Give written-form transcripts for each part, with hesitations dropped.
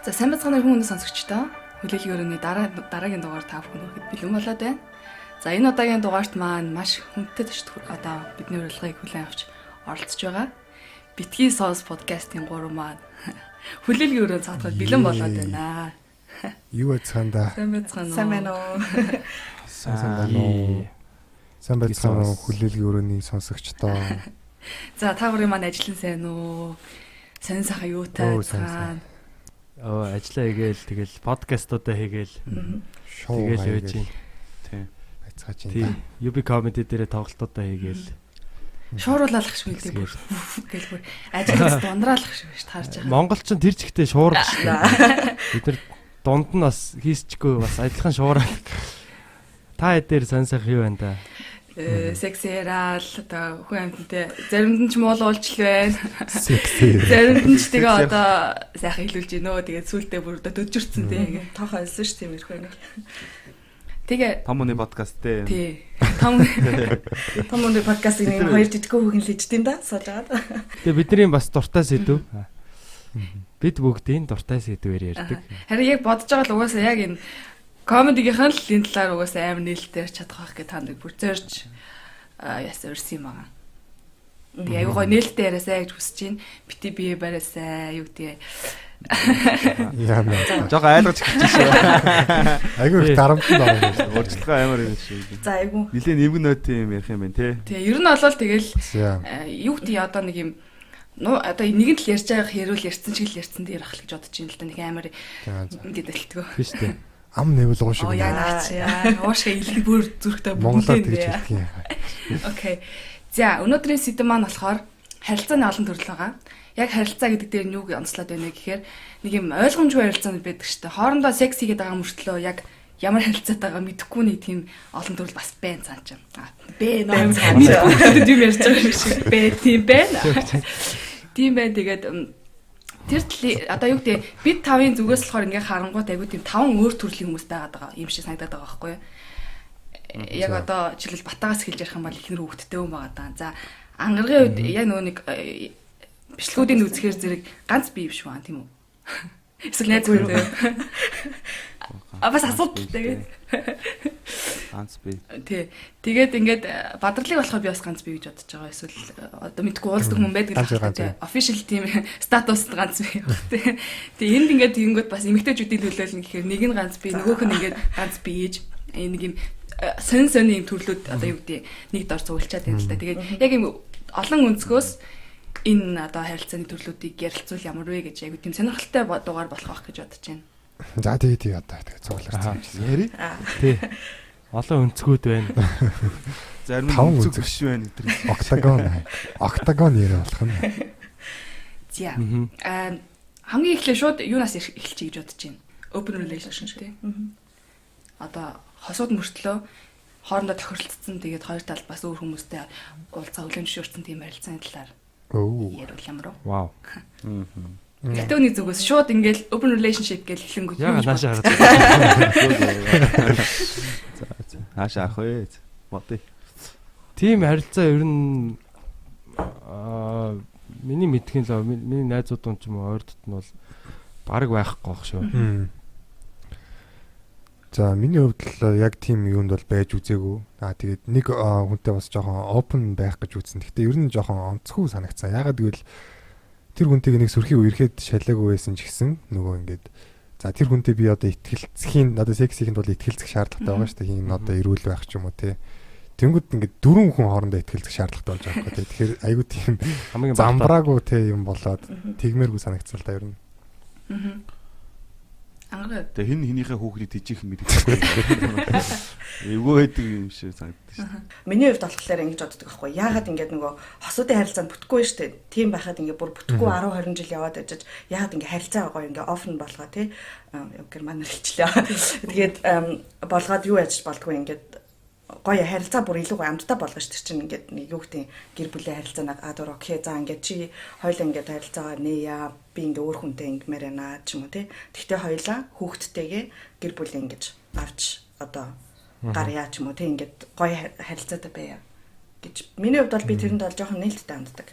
За сайн бацгааны хүмүүс сонсогчдоо хүлээлгийн өрөөний дараагийн дугаар та бүхэн хүрэхэд бэлэн болоод байна. За энэ удаагийн дугаарт маань маш хүндтэй төшөлт одоо бидний урилгыг хүлээн авч оролцож байгаа. Битгий соос подкастын гурван маань хүлээлгийн өрөөнд цаатгаад бэлэн болоод байна. Юу яцгаанда? Сайн бацгаана уу? Сайн байна уу? Сайн бацгаана уу хүлээлгийн өрөөний сонсогчдоо. За та бүхэн маань ажиллан сайн уу? Сайн сайхан юутай цаана. Ажиллаа хийгээл тэгэл подкастуудаа хийгээл Шоу тэгэл яаж юм. Тийм. Байцгааж Тийм. байна. UB comedy дээр тоглолтуудаа хийгээл Шууруулах шиг үлдээ бүр гэлгүй. Ажиллаж дундраалах шиг шүү таарж байгаа. Монголчин тэр зэгтээ шуурах шүү. Бид нар дунд нь бас хийсчгүй бас адилхан шуурал. Та дээр сан сайхан юу байна да? Сексэрал одоо хүн амьтантай заримд нь ч муулуулж л байна. Секси. Заримд нь ч тэгээ одоо сайхан хэлүүлж гинөө. Тэгээд сүултээ бүр одоо дөжөрцөн тэгээ. Тохоо олсон шүү тийм ирэх нэг. Тэгээ Томны подкаст дээ. тий. Томны подкастын нэг хоёр жижиг хүүхэн л иждэм да сууж агаад. Тэгээ бидний бас дуртай сэдв. Бид бүгдийн дуртай сэдвээр ярьдаг. харин яг бодож байгаа л угаасаа яг энэ комедигийнхэн л энэ талаар угаасаа амар нээлттэй чадах байх гэж танд бүр зорж яасан өрсөн юм аа. Тэгээ аюу гоо нээлттэй яриасаа гэж хүсэж байна. Бити бие бараасаа юу гэдэг. Яа мэ. Жог айлгаж хэлчих шүү. Айгүй их дарамттай байгаа юм шүү. Урьдчилгаа амар юм шүү. За айгу. Нилийн нэмгэн нойтын юм ярих юм байна те. Тэгээ ер нь болол тэгэл Яа. юу гэдэг одоо нэг юм одоо нэгэн л ярьж байгаа хэрүүл ярьсан шиг л ярьсан дээр ахлах гэж бодож байна л да. Нэг амар ингээд дэлтгөө. Тийм шүү дээ. Ам нэвэл гоо шиг. Яа наач яа. Уушаа илэг бүр зүрхтэй Монголоор бүгдээ. тэгж хэлдэг юм. Окей. За өнөөдрийн сэдэв маань болохоор харилцааны олон төрөл байгаа. Яг харилцаа гэдэг дээр нь юу онцлоод байна гэхээр нэг юм ойлгомжгүй харилцаанд байдаг шүү дээ. Хоорондоо секс хийгээд байгаа мөртлөө яг ямар харилцаад байгаа мэдэхгүй нэг тийм олон төрөл бас байна цааш. Бэ нөө мэдгүй юм ярьж байгаа юм шиг. Бэ тийм байна. Тийм байна. Тэгээд тэр одоо юу гэдэг бид тавын зүгээс болохоор ингээ харангуут айгуу тийм таван өөр төрлийн хүмүүс байгаа юм шиг санагдаад байгаа байхгүй юу? Яг одоо жишээл батагаас хэлж ярих юм бол ихнэр хүүхдтэй юм байгаа даа. За ангаргийн үед яг нөгөө нэг бичлэгүүдийн үзэхээр зэрэг ганц бие биш байна тийм үү? Эсвэл найз хүн үү? Бас асуудалтай гэдэг. Ганц би. Тий. Тэгээд ингээд бадрлыг болохоор би бас ганц бие гэж бодож байгаа. Эсвэл одоо мэдгүй уулздаг хүн байдаг л байна. Official team статус ганц бие баг тий. Тэгээ энд ингээд тэгэнгүүт бас эмэгтэйчүүдийн төлөөлнө гэхээр нэг нь ганц бие, нөгөөх нь ингээд ганц биеж нэг юм сэн юм төрлүүд одоо юу гэдэг нэг дор цуглчаад байна л да. Тэгээд яг юм олон өнцгөөс энэ одоо харилцааны төрлүүдийг ярилцвал ямар вэ гэж айгу тийм сонирхолтой дугаар болох байх гэж бодож байна. За тэгээ одоо тэгээ цугларсан юм шиг. Яри? Тий. Олон өнцгүүд байна. Зарим нь Таван өнцөг өнцөг. биш байна гэдэг. Октагон. Октагон яриа болох юм. За. Хамгийн эхлээ шууд юунаас эхэлчихье гэж бодож байна. Open relationship тий. Одоо хосууд мөртлөө хоорондоо тохиролцсон тэгээд хоёр талд бас өөр хүмүүстэй уулзаа хүлэмжшүүлсэн тийм харилцааны талаар ярил ямар уу? Вау. Гэтэ үний зүгээс шууд ингээл open relationship гэж хэлэнгүүт Яга наашаа гараад. За. Хаашаа ах вэ? Бодъё. Тийм харилцаа ер нь миний мэдхийн л миний найзууд ч юм уу ойрдод нь бол баг байхгүй байх шүү. За миний хувьд л яг тийм юунд бол байж үзээгүй. Тэгээд нэг хүнтэй бас жоохон open байх гэж үзсэн. Гэхдээ ер нь жоохон онцгүй санагцсан. Ягаад гэвэл тэр хүнтэйг нэг сөрхий үерхэд шалаагүй байсан ч гэсэн нөгөө ингээд за тэр хүнтэй би одоо итгэлцхийн одоо сексихэнд бол итгэлцэх шаардлагатай байгаа шүү дээ. Хин одоо эрүүл байх ч юм уу те. Тэнгүүд ингээд дөрвөн хүн хоорондоо итгэлцэх шаардлагатай болж байгаа байхгүй. Тэгэхээр айгүй тийм Хамгийн замбраагүй те юм болоод тэгмээргүй санагцсан л да ер нь. Ангаа. Тэгээ хинийхээ хүүхний тижих мэдээгүй. Эвгүй байдаг юм шиг санагддаг шүү. Миний хувьд болохоор ингэж боддог байхгүй. Яагаад ингэж нөгөө хосуудын харилцаанд бүтэхгүй шүү дээ. Тийм байхад ингэ бүр бүтэхгүй 10 20 жил яваад байж яагаад ингэ харилцаа байгаа ингэ офн болгоо тий. Герман хэлчлээ. Тэгээд болгоод юу яаж болдгоо ингэ гоё харилцаа бүр илүү амттай болгоно шүү дээ. Чинь ингээд нэг юу гэдэг гэр бүлийн харилцаанаа dur окей за ингээд чи хоёул ингээд харилцаагаа нээя би ингээд өөр хүнтэй ингэмээр байна ч юм уу тий. Тэгтээ хоёулаа хүүхдтэйгээ гэр бүлийн ингэж авч одоо гарьяа ч юм уу тий ингээд гоё харилцаатай байя гэж миний хувьд бол би тэрэнд бол жоохон нээлттэй ханддаг.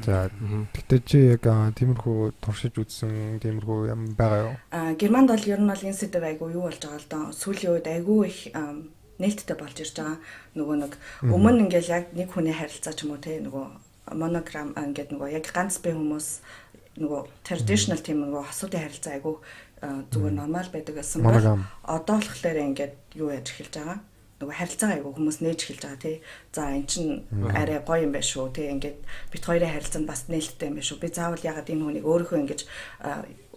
За тэгтээ чи яг тиймэрхүү туршиж үзсэн тиймэрхүү юм байгаа юу? Германд бол ер нь бол энэ сэдв айгу юу болж байгаа л доо. Сүүлийн үед айгу их нээлттэй болж ирж байгаа. Нөгөө нэг өмнө ингээл яг нэг хүний харилцаа ч юм уу те нөгөө монограм ингээд нөгөө яг ганц бай хүмүүс нөгөө traditional тийм нөгөө хосуудын харилцаа айгу зүгээр нормал байдаг гэсэн бол одоо болохоор ингээд юу яаж эхэлж байгаа. Нөгөө харилцаагаа айгу хүмүүс нээж эхэлж байгаа тий. За эн чин арай гоё юм байна шүү тий. Ингээд бит хоёрын харилцаанд бас нээлттэй юм байна шүү. Би заавал ягаад энэ хүнийг өөрийнхөө ингэж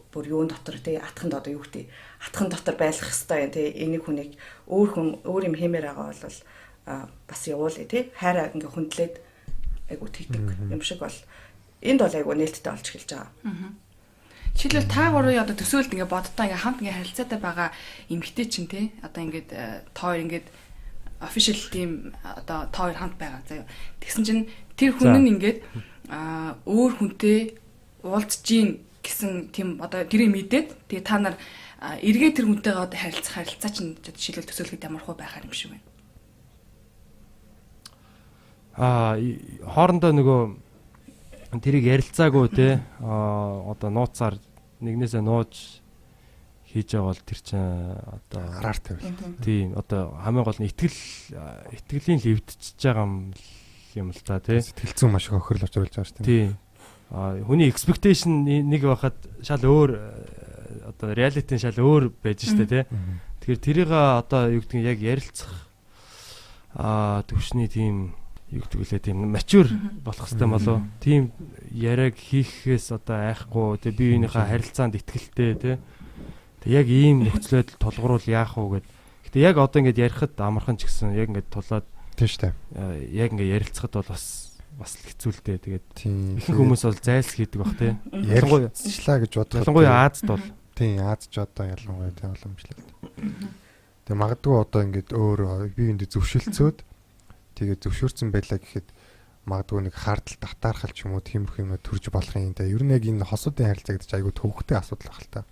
бүр юун дотор тий атханд одоо юу гэдэг атхан дотор байлгах хэрэгтэй юм тий. Энийг хүнийг өөр юм хэмээр байгаа бол бас явуулъя тий. Хайраа ингээ хүндлээд айгу тэгдэг юм шиг бол энд бол айгу нээлттэй болж эхэлж байгаа. Жишээлбэл та гурвын одоо төсөөлт ингээ боддоо ингээ хамт ингээ харилцаатай байгаа эмэгтэй чинь тий. Одоо ингээд тоо ингээд official team одоо тоо хамт байгаа заяа. Тэгсэн чинь тэр хүн нь ингээд өөр хүнтэй уулзж гин гэсэн тийм одоо тэрийг мэдээд тэгээ та нар эргээ тэр хүнтэйгээ одоо харилцаа чинь жишээлбэл төсөөлөхөд ямар хөө байхаар юм шиг байна. Хоорондоо нөгөө тэрийг ярилцаагүй те одоо нууцаар нэгнээсээ нууж хийж байгаа бол тэр чинь одоо араар тавил. Тийм одоо хамгийн гол нь итгэлийн левдчихэж байгаа юм л та тий. Сэтгэлзэн маш их охирол очруулж байгаа шүү дээ. Тийм. Хүний expectation нэг байхад шал өөр одоо reality шал өөр байж штэ тий. Тэгэхээр тэрийг одоо юу гэдэг нь яг ярилцах төвшний тийм юу гэдэг үлээ тийм mature болох хэрэгтэй болов. Тийм яриаг хийхээс одоо айхгүй тий бие биенийхээ харилцаанд итгэлтэй тий. Тэг яг ийм нөхцөл байдал тулгуур яах вэ гэд. Гэтэ яг одоо ингэж ярихад амархан ч гэсэн яг ингэж тулаад тийм шүү дээ. Яг ингэ ярилцахад бол бас хэцүүлтэй. Тэгээд ихэнх хүмүүс бол зайлс хийдэг бах тий. Ярилцлаа гэж бодоход ялангуяа Азад бол тийм Азад ч одоо ялангуяа тийм боломжлоо. Тэг магадгүй одоо ингэж өөр бие биендээ зөвшөлдсөөд тэгээд зөвшөөрсөн байлаа гэхэд магадгүй нэг хаардл татаархал ч юм уу тиймэрхүү юм төрж болох юм да. Ер нь яг энэ хосуудын харилцаа гэдэг чинь айгүй төвөгтэй асуудал баг л та.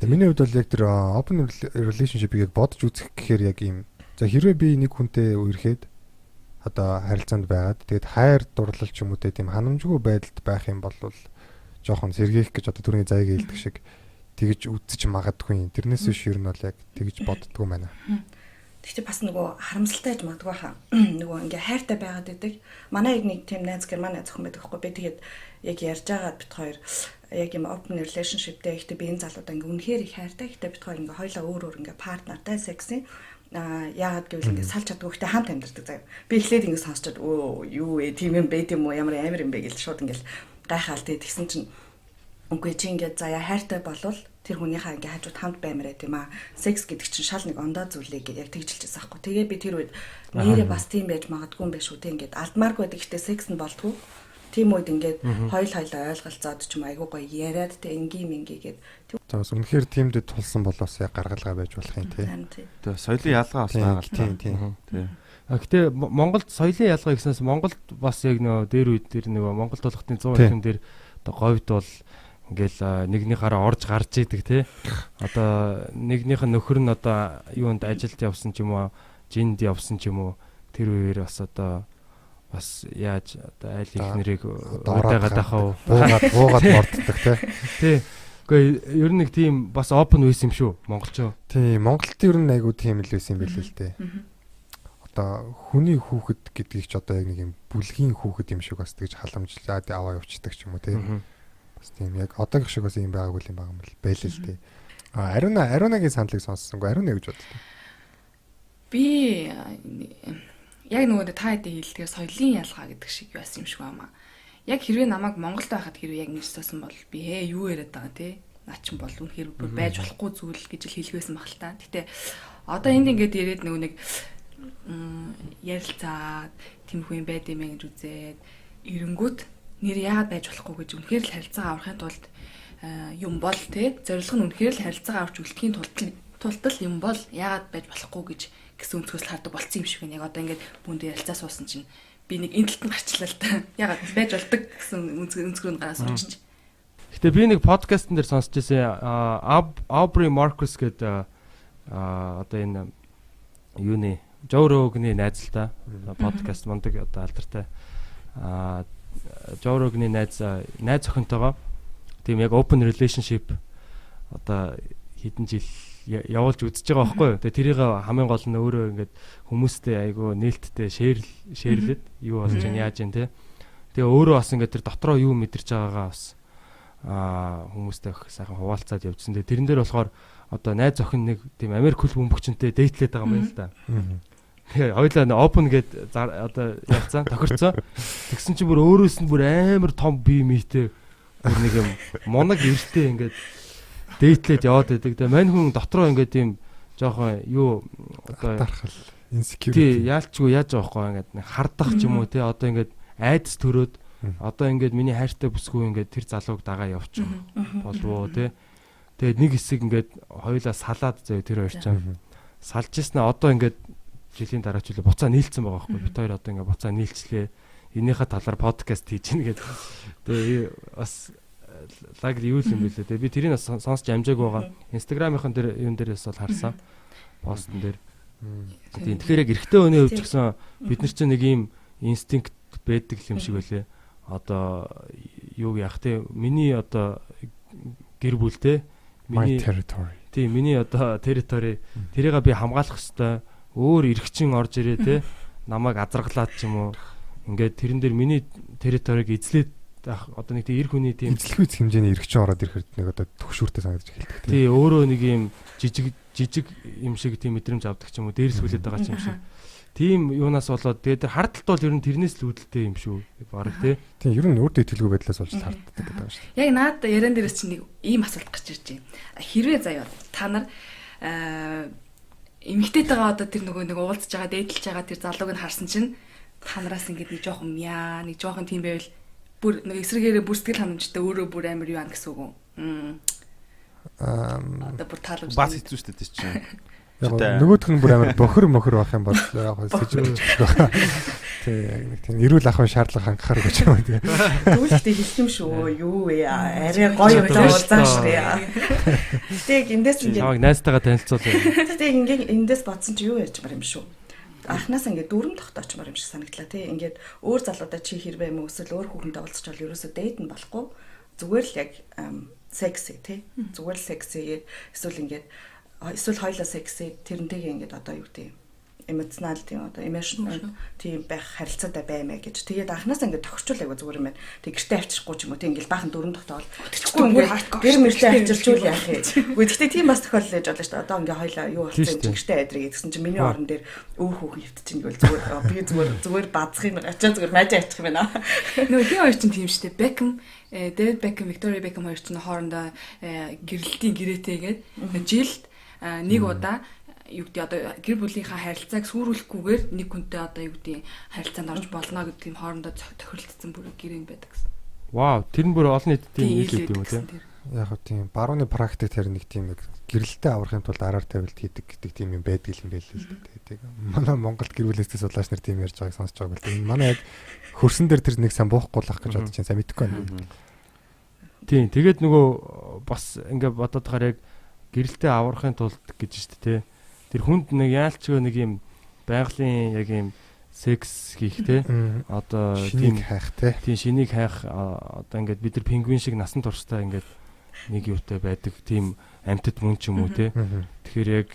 Миний хувьд бол яг тэр open relationship-ийг бодож үзэх гэхээр яг ийм за хэрвээ би нэг хүнтэй үерхэд одоо харилцаанд байгаад тэгээд хайр дурлал ч юм уу тийм ханамжгүй байдалд байх юм бол жоохон сэргээх гэж одоо түрүүний заяаг хэлдэг шиг тэгж үзэж магадгүй юм. Тэрнээс биш ер нь бол яг тэгж боддгоо байна. Тэгтээ бас нөгөө харамсалтай гэж магадгүй хаа. Нөгөө ингээ хайртай байгаад байдаг. Манай нэг тийм найз герман найз охин байдаг хгүй. Би тэгээд яг ярьж байгаа бит хоёр яг юм open relationship-тэй ихтэй биеийн залуудаа ингээ үнэхээр их хайртай. Ихтэй бит хоёр ингээ хоёлаа өөр өөр ингээ партнертай секси яагаад гэвэл ингээ салж чадгүй ихтэй хамт амьдардаг заяа. Би эхлээд ингээ сонсчод өө юу ээ тийм юм байд юм уу ямар амар юм бэ гэж шууд ингээл гайхаал тэгсэн чинь үгүй чи ингээ заяа хайртай болвол тэр хүнийхээ ингээ хажууд хамт баймаар байт юм аа. Секс гэдэг чинь шал нэг ондоо зүйлээ гэж яг тэгжилжсэн аахгүй. Тэгээ би тэр үед нэрээ бас тийм байж магадгүй юм байх шүү те ингээд алдмааргүй байдаг ихтэй секс нь болтгоо. Тийм үед ингээд хоёлаа ойлголцоод ч юм айгуу гоё яриад те ингийн мингийгээд. За бас үнэхээр тиймдэд тулсан болоос яг гаргалгаа байж болох юм те. Тэгээ соёлын ялгаа бас байгаа л тийм. Гэтэ Монголд соёлын ялгаа гэснээс Монголд бас яг нөө дээр үед дээр нөгөө Монгол тулгын 100 хэдэн дээр одоо говьд бол ингээл нэгнийхаараа орж гарч идэг те. Одоо нэгнийх нь нөхөр нь одоо юунд ажилд явсан ч юм уу, жинд явсан ч юм уу тэр үеэр бас одоо бас яаж одоо айл их нэрийг уйдаагаад ахав буугаад морддог те. Тий. Гэхдээ ер нь нэг тийм бас open байсан юм шүү монголчоо. Тий, Монголд ер нь айгуу тийм л байсан юм билээ л те. Одоо хүний хүүхэд гэдгийг ч одоо яг нэг юм бүлгийн хүүхэд юм шиг бас тэгж халамжлаад аваа явчихдаг ч юм уу те. Бас тийм яг одоогийн шиг бас юм байгаагүй юм байгаа юм байл л те. Арунагийн саналыг сонссонгүй Аруна гэж бодлоо. Би яг нөгөө та хэдийн хэлдгээр соёлын ялгаа гэдэг шиг байсан юм шиг байна. Яг хэрвээ намайг Монголд байхад хэрвээ яг нэг суусан бол би юу яриад байгаа те. Наа чин бол үнэхээр байж болохгүй зүйл гэж л хэлгэсэн баг л та. Гэтэ одоо энд ингээд яриад нөгөө нэг ярилцаад тэмхүү юм байд юм гэж үзээд эренгүүт нэр яагаад байж болохгүй гэж үнэхээр л харилцаа аврахын тулд юм бол те зорилго нь үнэхээр л харилцаа авч үлдэхийн тулд юм бол яагаад байж болохгүй гэж гэсэн өнцгөөс хардаг болцсон юм шиг байна. Яг одоо ингээд бүнд ярилцаа суусан чинь би нэг энэ талд нь гарчлаа л та. Яагаад байж болдог гэсэн өнцгөрөнд гараа суучих. Гэтэ би нэг подкастн дээр сонсч байсан Aubrey Marcus гэдэг одоо энэ юуны Joe Rogan-ы найз л та подкаст мондөг одоо алдартай. Joe Rogan-ы найз охинтойгоо тийм яг open relationship одоо хэдэн жил явуулж үзэж байгаа байхгүй юу. Тэгээ тэрийг хамгийн гол нь өөрөө ингээд хүмүүстэй айгу нээлттэй шеэрлээд юу болж байна яаж байна те. Тэгээ өөрөө бас ингээд тэр дотроо юу мэдэрч байгаагаа бас хүмүүстэй сайхан хуваалцаад явжсан. Тэгээ тэрэн дээр болохоор одоо найз охин нэг тийм Америк хөл бөмбөгчөнтэй дейтлээд байгаа юм байна л да. Тэгээ хоёлаа open гээд одоо явцсан тохирцсон. Тэгсэн чинь бүр өөрөөс нь бүр амар том бие мийтэй бүр нэг юм моног эрттэй ингээд дейтлээд яваад байдаг. Тэгээ мань хүн дотроо ингээд тийм жоохон юу одоо дархал insecurity. Тий яалчгүй яаж байгаа байхгүй ингээд хардах ч юм уу те одоо ингээд айдас төрөөд одоо ингээд миний хайртай бүсгүй ингээд тэр залууг дагаа явчих болов уу те. Тэгээд нэг хэсэг ингээд хоёлаа салаад зөө тэр хоёр чам салж ирснэ одоо ингээд жилийн дараа ч үлээ буцаа нийлцсэн байгаа байхгүй. Бид хоёр одоо ингээд буцаа нийлцлээ. Энийхээ талаар подкаст хийж гин гэдэг. Тэгээ бас лаг юу юм бэлээ. Тэгээ би тэрийг сонсч амжааг байгаа. Instagram-ын дээр юун дээрээс бол харсан. Постн дээр. Тийм тэгэхээр яг эрэгтэй хүний хувьд ч гэсэн бид нар чинь нэг ийм инстинкт байдаг юм шиг байлээ. Одоо юу яах те миний одоо гэр бүлтэй миний territory. Тийм миний одоо territory тэрийг би хамгаалах хэвээр өөр эргчин орж ирээ те намайг азаргалаад ч юм уу ингээд тэрэн дээр миний territory-г эзлээд одоо нэг тийм эр хүний тийм эзлэх үс хэмжээний эргчин ороод ирэхэд нэг одоо төгшүүртэй санагдаж эхэлдэг. Тий өөрөө нэг юм жижиг юм шиг тийм мэдрэмж авдаг ч юм уу дээрсгүүлээд байгаа ч юм шиг. Тийм юунаас болоод тэгээд хардталт бол ер нь тэрнээс л үүдэлтэй юм шүү. Бараг тий. Тийм ер нь өөртөө итгэлгүй байдлаас болж харддаг гэдэг байгаа шүү. Яг наад яран дээрээс чинь нэг ийм асуулт гарч ирж байна. Хэрвээ заяа та нар эмэгтэйтэйгээ одоо тэр нөгөө нэг уулзж байгаа, дээдлж байгаа тэр залууг нь харсан чинь та нараас ингээд нэг жоохон мяа, нэг жоохон тийм байвал бүр нэг эсрэгээрээ бүр сэтгэл ханамжтай өөрөө бүр амар юу ан гэсэн үг үү? Одоо бүр таалагдж бас хэцүү шүү дээ чинь. Яг нөгөөх нь бүр амар бохор байх юм бол яг сэжүүлж байгаа. Тэг яг нэг тийм эрүүл ахын шаардлага хангахаар гэж байна тийм. Түлхтэй хэлсэн шүү. Юу вэ? Арай гоё уулзаа шүү. Тэг эндээс ингээд намайг найзтайгаа танилцуулъя. Тэг ингээд эндээс бодсон чи юу ярьж мар юм шүү. Анханаас ингээд дүүрэн тогтоочмаар юм шиг санагдлаа тий. Ингээд өөр залуудаа чи хэрвээ юм эсвэл өөр хүүхэнтэй уулзч бол ерөөсөө дейт нь болохгүй. Зүгээр л яг секси тий. Зүгээр л секси эсвэл ингээд эсвэл хоёлаа секси тэрнтэйгээ ингээд одоо юу гэдэг эмоционал тийм одоо emotional тийм байх харилцаатай баймаа гэж. Тэгээд анханаас ингээд тохирчул айгу зүгээр юм байна. Тэг гэртээ авчирахгүй ч юм уу тийм ингээд баахан дөрөв тогтоол. Тэгчихгүй ингээд гэр мөртөө авчирчул яах юм. Гэхдээ тийм бас тохиолдол ээж болно шүү дээ. Одоо ингээд хоёлаа юу болсон юм гэртээ айдрыг гэсэн чинь миний орон дээр өөх хүүхэн хөвтөж ин гэвэл зүгээр би зүгээр базах юм ачаа зүгээр мажаа ачих юм байна. Нөгөө хин хоёр чинь тийм шүү дээ. Beckham David Beckham, Victoria Beckham хоёр чинь хоорондоо гэрэлтийн гэрээтэйгээд жилд нэг удаа юу гэдэг одоо гэр бүлийнхаа харилцааг сүрүүлэхгүйгээр нэг хүнтэй одоо юу гэдэг харилцаанд орж болно гэдэг юм хоорондоо тохиролцсон бүр гэрэн байдаг гэсэн. Вау, тэр нь бүр олон нийтийн нийлээд юм уу те. Яг хөө тийм барууны практик тэр нэг тийм нэг гэрэлтэй аврахын тулд араар тавилт хийдэг гэдэг тийм юм байдаг юм байл л дээ. Манай Монголд гэр бүлээсээ судлаач нар тийм ярьж байгааг сонсож байгаа бол манай яг хөрсөн дээр тэр нэг сан буухгүй лах гэж бодож чинь сайн мэдэхгүй байна. Тийм, тэгээд нөгөө бас ингээд бодоод хараа яг гэрэлтэй аврахын тулд гэж шүү дээ те. Тэр хүнд нэг яалчгүй нэг юм байгалийн яг юм секс хийх те одоо тийм хайх те тийм шинийг хайх одоо ингээд бид нар пингвин шиг насан туршдаа ингээд нэг юутай байдаг тийм амьтад мөн ч юм уу те тэгэхээр яг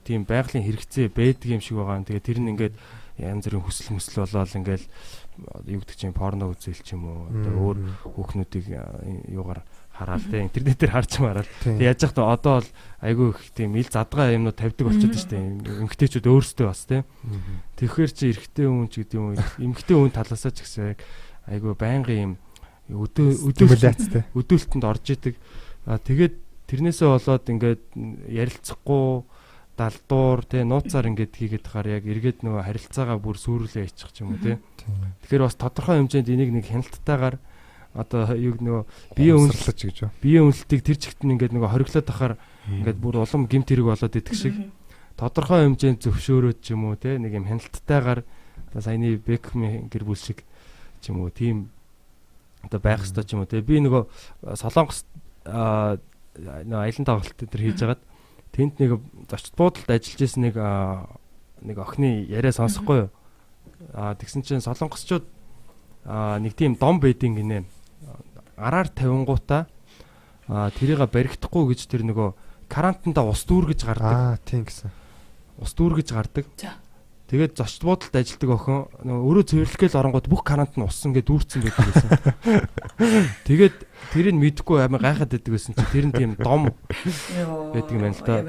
тийм байгалийн хэрэгцээ байдаг юм шиг байгаа. Тэгээ тэр нь ингээд янз бүрийн хүсэл болоод ингээд юу гэдэг чинь порно үзэл ч юм уу одоо өөр хүүхнүүдийг юугаар хараал те интернет дээр харж мараад яаж яах вэ одоо бол айгүй их тийм ил задгаа юмнууд тавьдаг болчиход шүү дээ эмгтээчүүд өөрсдөө бас те тэгэхээр чи эрэгтэй хүн ч гэдэг юм эмгтээ хүн талаасаа ч гэсэн яг айгүй байнгын юм өдөөлтөнд орж идэг тэгээд тэрнээсээ болоод ингээд ярилцахгүй далдуур те нууцаар ингээд хийгээд тахаар яг эргээд нөгөө харилцаагаа бүр сүрүүлээ ячих ч юм уу те тэгэхээр бас тодорхой хэмжээнд энийг нэг хяналтайгаар одоо юу нөгөө бие үнэлж гэж бие үнэлтийг тэр чигт нь ингээд нөгөө хориглоод тахаар ингээд бүр улам гимт хэрэг болоод идэх шиг тодорхой хэмжээнд зөвшөөрөөд ч юм уу те нэг юм хяналтайгаар саяны Beckham гэр бүл шиг ч юм уу тийм одоо байх ёстой ч юм уу те би нөгөө Солонгос нөгөө аялан тоглолт дээр хийж хагаад тэнд нэг зочд буудалд ажиллаж исэн нэг охины яриа сонсохгүй юу тэгсэн чинь солонгосчууд нэг тийм дом бэдинг гинэ. Араар тавингуудаа тэрийг баригдахгүй гэж тэр нөгөө карантинда ус дүүргэж гардаг. Тийм гэсэн. Ус дүүргэж гардаг. За. Тэгээд зочд буудалд ажилладаг охин өөрөө цэвэрлэгээл оронгууд бүх карантин ус ингээд дүүрсэн байдаг гэсэн. Тэгээд тэрийг мэдхгүй амар гайхаад байдаг гэсэн чи тэр нь тийм дом гэдэг юм байна л да.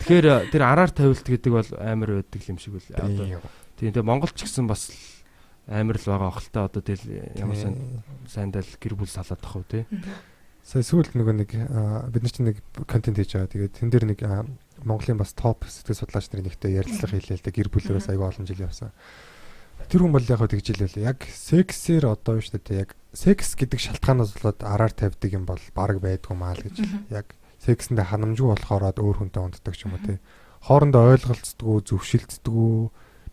Тэгэхээр тэр араар тавилт гэдэг бол амар байдаг юм шиг үл. Одоо тийм тэгээ Монголч гэсэн бас амар л байгаа охилтой одоо тэгэл ямар сайндал гэр бүл салаад тахав тий. Сая сүүлд нөгөө нэг бид нар чинь нэг контент хийж байгаа. Тэгээд тэн дээр нэг Монголын бас топ сэтгэл судлаач нарын нэгтэй ярилцлага хийлээ л да гэр бүлээс аягүй олон жил явсан. Тэр хүн бол яг хөө тэгжилээ. Яг сексээр одоо юу шүү дээ. Яг секс гэдэг шалтгаанаас болоод араар тавьдаг юм бол баг байдгүй маа л гэж. Яг сексэндээ ханамжгүй болохоор өөр хүнтэй унддаг ч юм уу тий. Хоорондоо ойлголцдгүү, зөвшөлддгүү,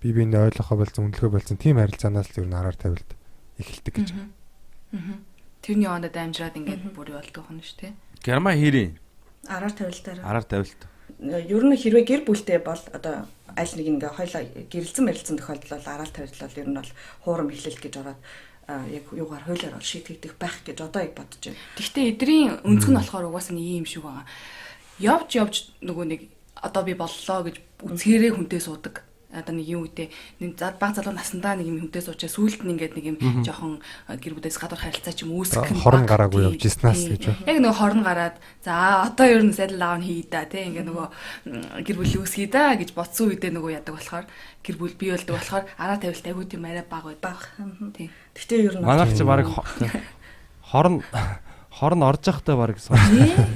бие биендээ ойлгохоо болсон, үнэлгээ болсон тийм харилцаанаас л ер нь араар тавилт эхэлдэг гэж. Тэрний ондод амжираад ингээд бүр болдог хүн шүү дээ. Герман хийрийн Араар тавилтаар. араар тавилт. Ер нь хэрвээ гэр бүлтэй бол одоо аль нэг ингээ хоёлаа гэрэлцэн мэрэлцэн тохиолдол бол араар тавилт бол ер нь бол хуурам эхлэл гэж ороод яг юугаар хуулиар бол шийтгэдэг байх гэж одоо яг бодож байна. Гэхдээ эдрийн өнцг нь болохоор угаасаа нэг юм шиг байгаа. Явж нөгөө нэг одоо би боллоо гэж үцгээрээ хүнтэй суудаг. Одоо нэг юм үедээ нэг баг залуу насандаа нэг юм хүнтэй суучаа сүүлд нь ингээд нэг юм жоохон гэр бүлээс гадуур харилцаа ч юм үүсгэх нь хорон гараагүй явж ирснаас гэж. Яг нөгөө хорон гараад за одоо ер нь садл аав нь хий да тий ингээд нөгөө гэр бүл үүсгий да гэж бодсон үедээ нөгөө ядаг болохоор гэр бүл бий болдог болохоор араа тавилт айгүй тийм арай баг байдаг. Тий. Гэхдээ ер нь Манайх чи баг хорон орж явахтай баг сонь.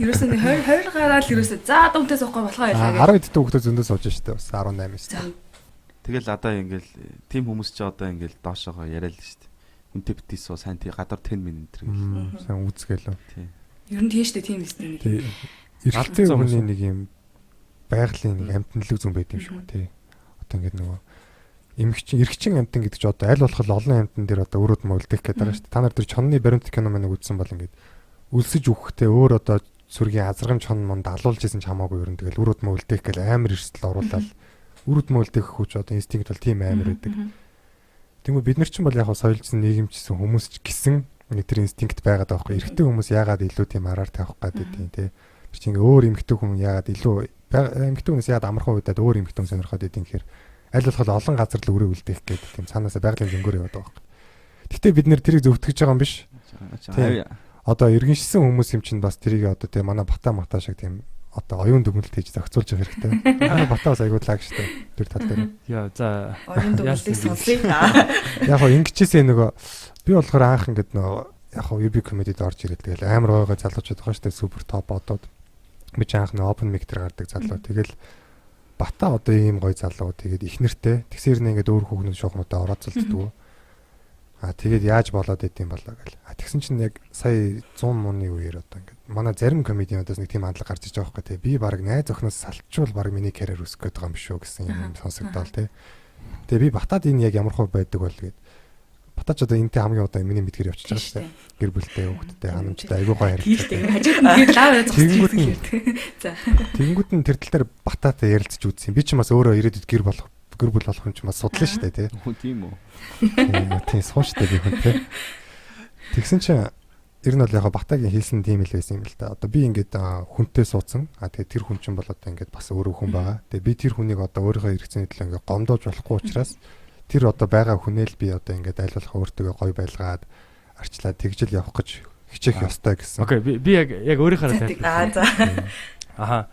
Ерөөсөө нэг 20 гараад ерөөсөө за дүнтэй суухгүй болохоо ялаа гэж. 10 эдтэй хүүхдүүд зөндөө сууж штэ бас 18-с. Тэгэл одоо ингээл тим хүмүүс ч одоо ингээл доошоогоо яриа л шүү дээ. Хүнтэй битээсөө сайн тий гадар 10 минут энэ гэх. Сайн үзгэлөө. Тий. Ер нь тийм штэ тийм эсвэл нэг. Эрэгтэй хүний нэг юм байгалийн нэг амтналаг зүн байт юм шиг тий. Одоо ингээд нөгөө эрэгчин амтан гэдэг чи одоо аль болох олон амтан дээр одоо өрөөд мөлдөх гэдэг байгаа шүү дээ. Та нар тэр чонны баримт кино маань үзсэн бол ингээд үлсэж өгөхдөө өөр одоо сүргийн азарган чон монд алуулж исэн ч хамаагүй ер нь тэгэл өрөөд мөлдөх гэл амар эрсдэл оруулаад үрд мөлдөх хүч одоо инстинкт бол тийм амар байдаг. Тэгмээ бид нар ч юм бол яг соёлжсэн нийгэмчсэн хүмүүс ч гэсэн нэг тэр инстинкт байгаад байгаа байхгүй. Эрэгтэй хүмүүс яагаад илүү тийм араар тавих гэдэг тийм тий. Тэр чинь өөр эмэгтэй хүн яагаад илүү эмэгтэй хүнээс яагаад амархан удаад өөр эмэгтэй хүн сонирхоод идэв гэхээр аль болох олон газар л өрөө үлдээх гэдэг тийм цаанаасаа байгалийн зөнгөөр яваад байгаа байхгүй. Гэхдээ бид нэр тэрийг зөвтгөж байгаа юм биш. Одоо иргэншсэн хүмүүс юм чинь бас тэрийг одоо тийм манай бата шиг тийм одоо оюун дүгнэлт хийж зохицуулж явах хэрэгтэй. Манай бата бас аягүй лаг штэ тэр тал дээр. Яа за оюун дүгнэлтийг сонсъё. Яг хоо ингэжсэн нөгөө би болохоор анх ингэдэг нөгөө яг хоо UB comedy-д орж ирээд тэгэл амар гоогоо залуучууд байгаа штэ супер топ одод. Би ч анх нөгөө open mic дээр гардаг залуу. Тэгэл бата одоо ийм гоё залуу тэгээд их нэртэй. Тэгсээр нэ ингээд өөр хүүхнүүд шуухнуудаа орооцолддог. Тэгээд яаж болоод идэм болоо гэл. Тэгсэн чинь яг сая 100 мууны үеэр одоо ингээд манай зарим комедиануудаас нэг тийм хандлага гарч иж байгаа байхгүй тий. Би баг найз охноос салчвал баг миний карьер өсөх гээд байгаа юм шүү гэсэн юм сонсогдоод тий. Тэгээ би батад энэ яг ямар хөө байдаг бол гээд батач одоо энэтэй хамгийн удаа миний мэдгээр явчихж байгаа шүү дээ. Гэр бүлтэй хүүхдтэй ханамжтай айгүй гоё харилцаа. Хажууд нь гээд лав зогсчихлээ. За. Тэнгүүд нь тэр тал дээр бататай ярилцж үзсэн. Би ч бас өөрөө ирээдүйд гэр бүл болох юм ч бас судлаа шүү дээ тий. Хүн тийм үү. Тийм сууштай би хүн тий. Тэгсэн чинь ер нь бол яг батагийн хийсэн тийм л байсан юм л да. Одоо би ингээд хүнтэй суудсан. Тэгээ тэр хүн чинь бол одоо ингээд бас өөрөө хүн байгаа. Тэгээ би тэр хүнийг одоо өөрийнхөө хэрэгцээний төлөө ингээд гомдоож болохгүй учраас тэр одоо байгаа хүнээл би одоо ингээд аль болох өөртөө гоё байлгаад арчлаад тэгжэл явах гэж хичээх ёстой гэсэн. Окей би яг өөрийнхөө за.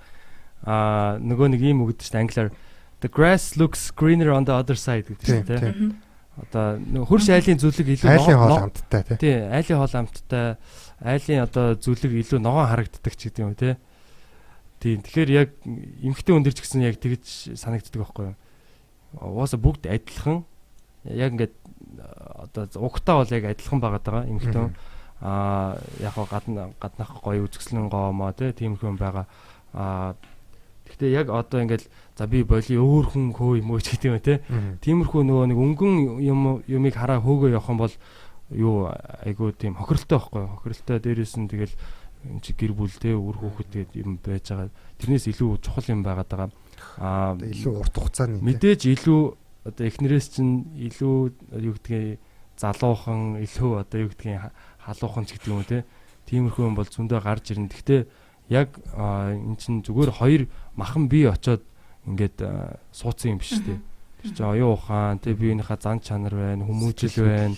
Нөгөө нэг юм өгдөө шүү дээ англиар the grass looks greener on the other side гэдэг шүү дээ. Одоо хөрш айлын зүлэг илүү айлын хоол амттай тий. Айлын хоол амттай, айлын одоо зүлэг илүү ногоон харагддаг ч гэдэг юм тий. Тийм. Тэгэхээр яг эмхтэй хүн дэр ч гэсэн яг тэгж санагддаг байхгүй юу? Угаасаа бүгд адилхан. Яг ингээд одоо угтаа бол яг адилхан байгаад байгаа эмхтэй хүн. Яг гаднах гоё үзэсгэлэн гоомоо тийм хүн байгаа. Гэхдээ яг одоо ингээд за би боли өөр хүн хөө юм уу ч гэдэг юм те. Тиймэрхүү нөгөө нэг өнгөн юмыг хараа хөөгөө явах юм бол юу айгуу тийм хохиролтой байхгүй юу? Хохиролтой дээрээс нь тэгэл энэ чи гэр бүл те үр хүүхэд тэгээд юм байж байгаа. Тэрнээс илүү чухал юм байгаад байгаа. Илүү урт хугацааны мэдээж илүү одоо эхнэрээс чинь илүү юу гэдгийг залуухан илхүү одоо юу гэдгийг халуухан ч гэдэг юм уу те. Тиймэрхүү юм бол зөндөө гарч ирнэ. Гэхдээ яг эн чинь зүгээр хоёр махан бие очоод ингээд суудсан юм биш те. Тэр чинь оюун ухаан те биенийхээ зан чанар байна, хүмүүжил байна.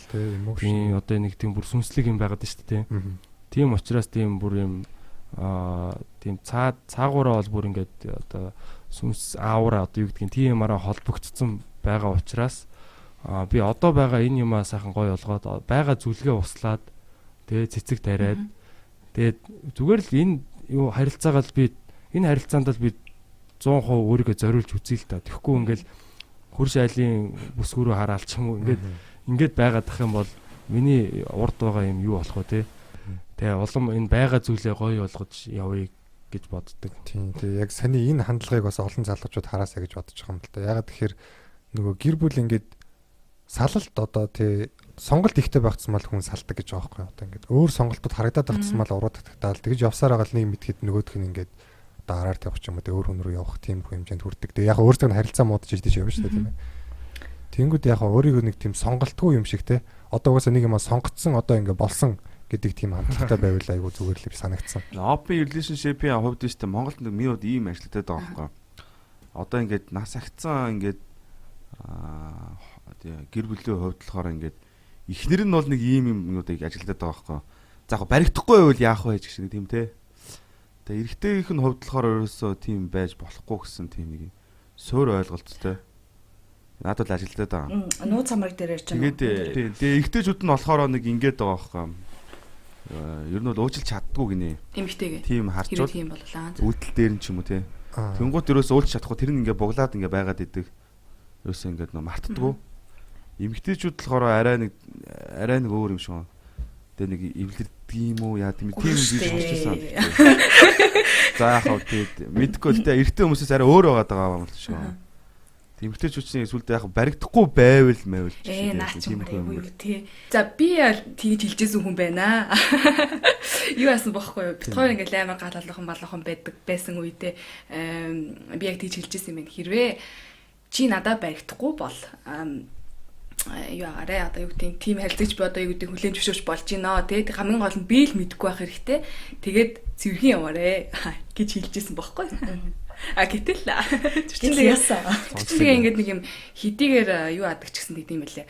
Тийм одоо нэг тийм бүр сүнслэг юм байгаад шүү дээ те. Тийм учраас тийм бүр юм тийм цаагаараа бол бүр ингээд одоо сүнс аавра одоо юу гэдгийг тиймээрээ холбогдсон байгаа учраас би одоо байгаа энэ юмаа сайхан гоё болгоод байгаа зүлгээ услаад тэгээ цэцэг тариад тэгээд зүгээр л энэ юу харилцаагаа л би энэ харилцаанд л би 100% өөрийгөө зориулж үзье л та. Тэгэхгүй ингээл хурш айлын бүсгүүрөө хараал ч юм уу ингээд байгаад ах юм бол миний урд байгаа юм юу болох вэ те. Тэгээ улам энэ байгаа зүйлээ гоё болгож явъя гэж боддог. Тийм. Тэгээ яг саний энэ хандлагыг бас олон залуучууд хараасаа гэж бодож байгаа юм л да. Ягаад тэгэхээр нөгөө гэр бүл ингээд салалт одоо тий сонголт ихтэй байхсан мал хүн салдаг гэж байгаа байхгүй одоо ингээд өөр сонголтууд харагдаад байхсан мал уруудагдтаал тэгж явсаар байгаа л нэг мэдхэд нөгөөх нь ингээд одоо араар тавих ч юм уу тий өөр хүн рүү явах тийм хэмжээнд хүрдэг. Тэгээ яг өөртөө харилцаа муудаж ирдэж явна шүү дээ тийм ээ. Тэнгүүд яг өөрийгөө нэг тийм сонголтгүй юм шиг тий одоо угаасаа нэг юм сонгоцсон одоо ингээд болсон гэдэг тийм хандлагатай байвал айгу зүгээр л санагдсан. Open relationship-ийн хувьд нь Монголд нэг минут ийм ажилладаг байгаа байхгүй. Одоо ингээд нас агцсан ингээд гэр бүлийн хувьд болохоор ингээд эхнэр нь бол нэг ийм юмнуудыг ажилладаг байгаа байхгүй. За яг баригдахгүй байвал яах вэ гэж тийм те. Тэгээ эрэгтэйгийнх нь хувьд болохоор ерөөсөө тийм байж болохгүй гэсэн тийм нэг суур ойлголттой. Надад л ажилладаг байгаа. Нууц хамраг дээр ярьж байгаа. Тэгээд тэгээ эрэгтэйчүүд нь болохоор нэг ингээд байгаа байхгүй. Ер нь бол уучлж чаддгүй гинэ. Эмхтэйгээ. Тийм харчвал тийм боллаа. үүдэл дээр нь ч юм уу те. Тэнгуут ерөөсөө уулж чадахгүй тэр нь ингээ буглаад ингээ байгаад идэг. Ерөөсөө ингээ нөө мартдаггүй. Эмгтээчүүд болохоор арай нэг өөр юм шиг. Тэгээ нэг эвлэрдэг юм уу яа тийм би сонсчихсан. За яхав тэгээд мэдгүй л те эрэгтэй хүмүүсээс арай өөр байгаа юм л шүү. Эмгтээчүүдийн сүлдээ яг баригдахгүй байвал мэвэл наач юм юу тий. За би тэгж хэлжсэн хүн байна. Юу яасан бохоггүй юу? Бид хоёр ингээл амар галалхан балахан байсан үедээ би яг тэгж хэлжсэн юм байна. Хэрвээ чи надад баригдахгүй бол юу агаарэ одоо юу гэдэг тийм харилцагч би одоо юу гэдэг хүлэн зөвшөөрч болж гинэ тий. Хамгийн гол нь би л мэдэхгүй байх хэрэгтэй. Тэгээд цэвэрхэн яваарэ гэж хэлжсэн бохоггүй юу? Гэтэл яасан. Тэгээ ингээд нэг юм хэдийгээр юу адаг ч гэсэн гэдэм байлээ.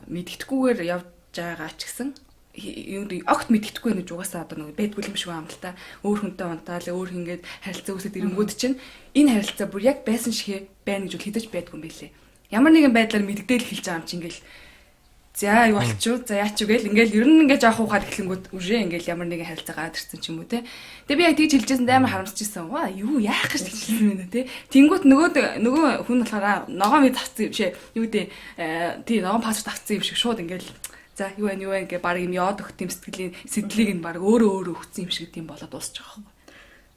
Мэдгэдэггүйгээр явж байгаа ч гэсэн юу огт мэдгэдэггүй нэг угаасаа одоо нэг байдгүй юм шиг юм л та. Өөр хүнтэй унтаал өөр ингээд харилцаа үүсээд ирэнгүүд чинь энэ харилцаа бүр яг байсан шиг байна гэж хэдэж байдгүй юм байлээ. Ямар нэгэн байдлаар мэддэл хэлж байгаа юм чи ингээд за юу болчихоо за яач юу гээл ингээл ер нь ингээд жоох ухаад эхлэнгүүд үжээ ингээл ямар нэгэн харилцаа гараад ирсэн ч юм уу те. Тэгээ би яг тэгж хэлжсэн амар харамсчихсан. Ваа юу яах гэж хэлсэн юм бэ те. Тэнгүүт нөгөө хүн болохоор ногоо мэд авцсан юм шээ. Юу дээ тий ногоо паспорт авцсан юм шиг шууд ингээл за юу вэ ингээ баг юм яод өгт юм сэтгэлийг нь баг өөрөө өгсөн юм шиг тийм болоод дуусчих واخ.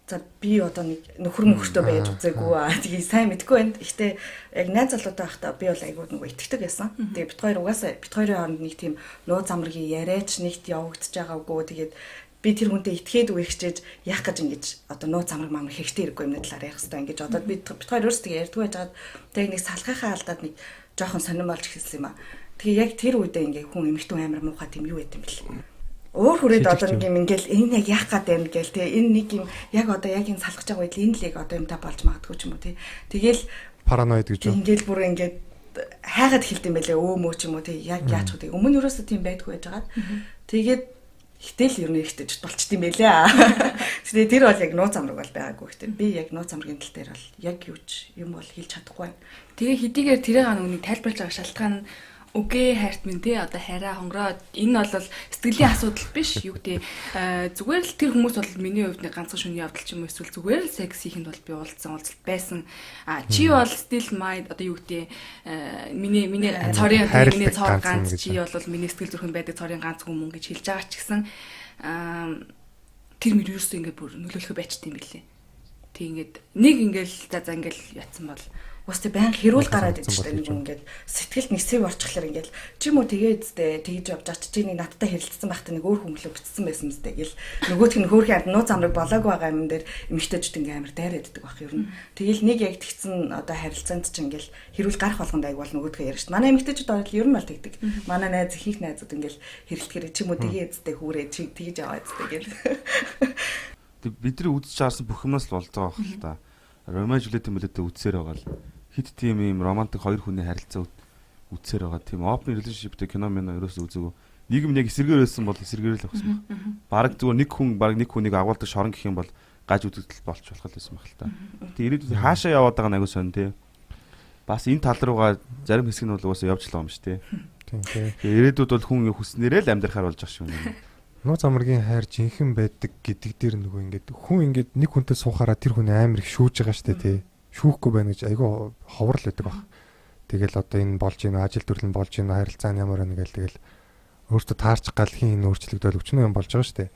За би одоо нэг нөхөр мөхөртөө байж үзээгүй. Тэгээ сайн мэдгүй байна. Гэхдээ яг найз залуутай байхдаа би бол айгүй нэг итгэдэг байсан. Тэгээ бид хоёр угаасаа бид хоёрын хооронд нэг тийм нууц амргийн яриач нэгт явагдаж байгаагүй. Тэгээд би тэр хүнтэй итгээд үерхчээж яах гэж ингэж одоо нууц амраг маамар хэрэгтэй хэрэггүй юмны талаар ярих хэрэгтэй. Ингэж одоо бид хоёр өөрсдөө ярьдгүй байж байгаад тэгээ нэг салхахаа алдаад нэг жоохон сонирн болж эхэлсэн юм аа. Тэгээ яг тэр үедээ ингээ хүн эмэгтэй амар муухай тийм юу байт юм бэл. Өөр хүрээд одоо нэг юм ингээл энэ яг яах гээд байна гээл те энэ нэг юм яг одоо яг энэ салгаж байгаа үед энэ лиг одоо юмтай болж магадгүй ч юм уу те тэгэл параноид гэж юу ингээл бүр ингээд хайгаад хэлдэм байлээ өөмөө ч юм уу те яг яач вэ өмнө юусоо тийм байдгүй байж байгаа тэгээд хитэл ер нь ихтэй болчт юм байлээ тэгээ тэр бол яг нууц амраг бол байгаагүй ихтэй би яг нууц амрагийн тал дээр бол яг юуч юм бол хэлж чадахгүй тэгээ хэдийгээр тэрийг нүг тайлбарлаж байгаа шалтгаан үгүй хайрт минь тий одоо хараа хонгороо энэ бол сэтгэлийн асуудал биш юу гэдэг зүгээр л тэр хүмүүс бол миний хувьд нэг ганцхан шөнийн явдал ч юм уу эсвэл зүгээр л секс хийхэд бол би уулзалт байсан чи бол still mind одоо юу гэдэг миний цорын миний цор ганц чи бол миний сэтгэл зүрхэнд байдаг цорын ганц хүмүүс гэж хэлж байгаа ч гэсэн тэр мөр юусэн ингээд бүр нөлөөлөх байчт юм билээ Тэг нэг ингээл за ингээл ятсан бол Уустай баян хэрүүл гараад Болсон идэж бол нэг ингээд сэтгэлд нисэв орчихлоор ингээд чи юм уу тэгээд тэгж явж байгаа чи нэг надтай хэрэлдсэн байхдаа нэг өөр хүмүүлээ бүтцсэн байсан мэт гэл нөгөөх нь хөөрхийн нууц амраг болоогүй байгаа юм дээр эмэгтэйчүүд ингээ амар дайраад иддэг байх юм. Тэгэл нэг яг тэгсэн одоо харилцаанд ч ингээл хэрүүл гарах болгонд аяг бол нөгөөдгөө ярьж шин. Манай эмэгтэйчүүд орол ер нь бол тэгдэг. Манай найз ихэнх найзууд ингээл хэрэлдэхээр чи юм уу тэгээ эцтэй хүүрээ чи тэгж яваа эцтэй гэл. Бидний үзэж харсан бүх юмнаас л болж байгаа байх л та. Ромео Жулиет мөлөдөө үзсээр байгаа л хит тийм юм романтик хоёр хүний харилцаа үзсээр байгаа. Тийм open relationship-тэй кино мэн ерөөсөө үзээгүй. Нийгэм яг эсэргээр байсан бол эсэргээр л авсан. Бараг зүгээр нэг хүнийг агуулдаг шорон гэх юм бол гаж үзэгдэл болч болох л байсан байх л та. Тэгээ ирээдүйд хаашаа яваад байгаа нэг сонь тий. Бас энэ тал руугаа зарим хэсэг нь бол угаасаа явж л байгаа юм шүү тий. Тийм тий. Тэгээ ирээдүйд бол хүн хүснээрээ л амьдрахаар болж байгаа шүү нэ. Нууц амрагийн хайр жинхэнэ байдаг гэдэг дээр нөгөө ингээд хүн ингээд нэг хүнтэй суухаараа тэр хүн амар их шүүж байгаа штэ тий. Шүүхгүй байна гэж айгүй ховрол байдаг баг. Тэгэл одоо энэ болж ийн ажил төрлөн болж ийн харилцаа нь ямар байна гээл тэгэл өөртөө таарч гал хин энэ өөрчлөгдөөл өчнөө юм болж байгаа штэ.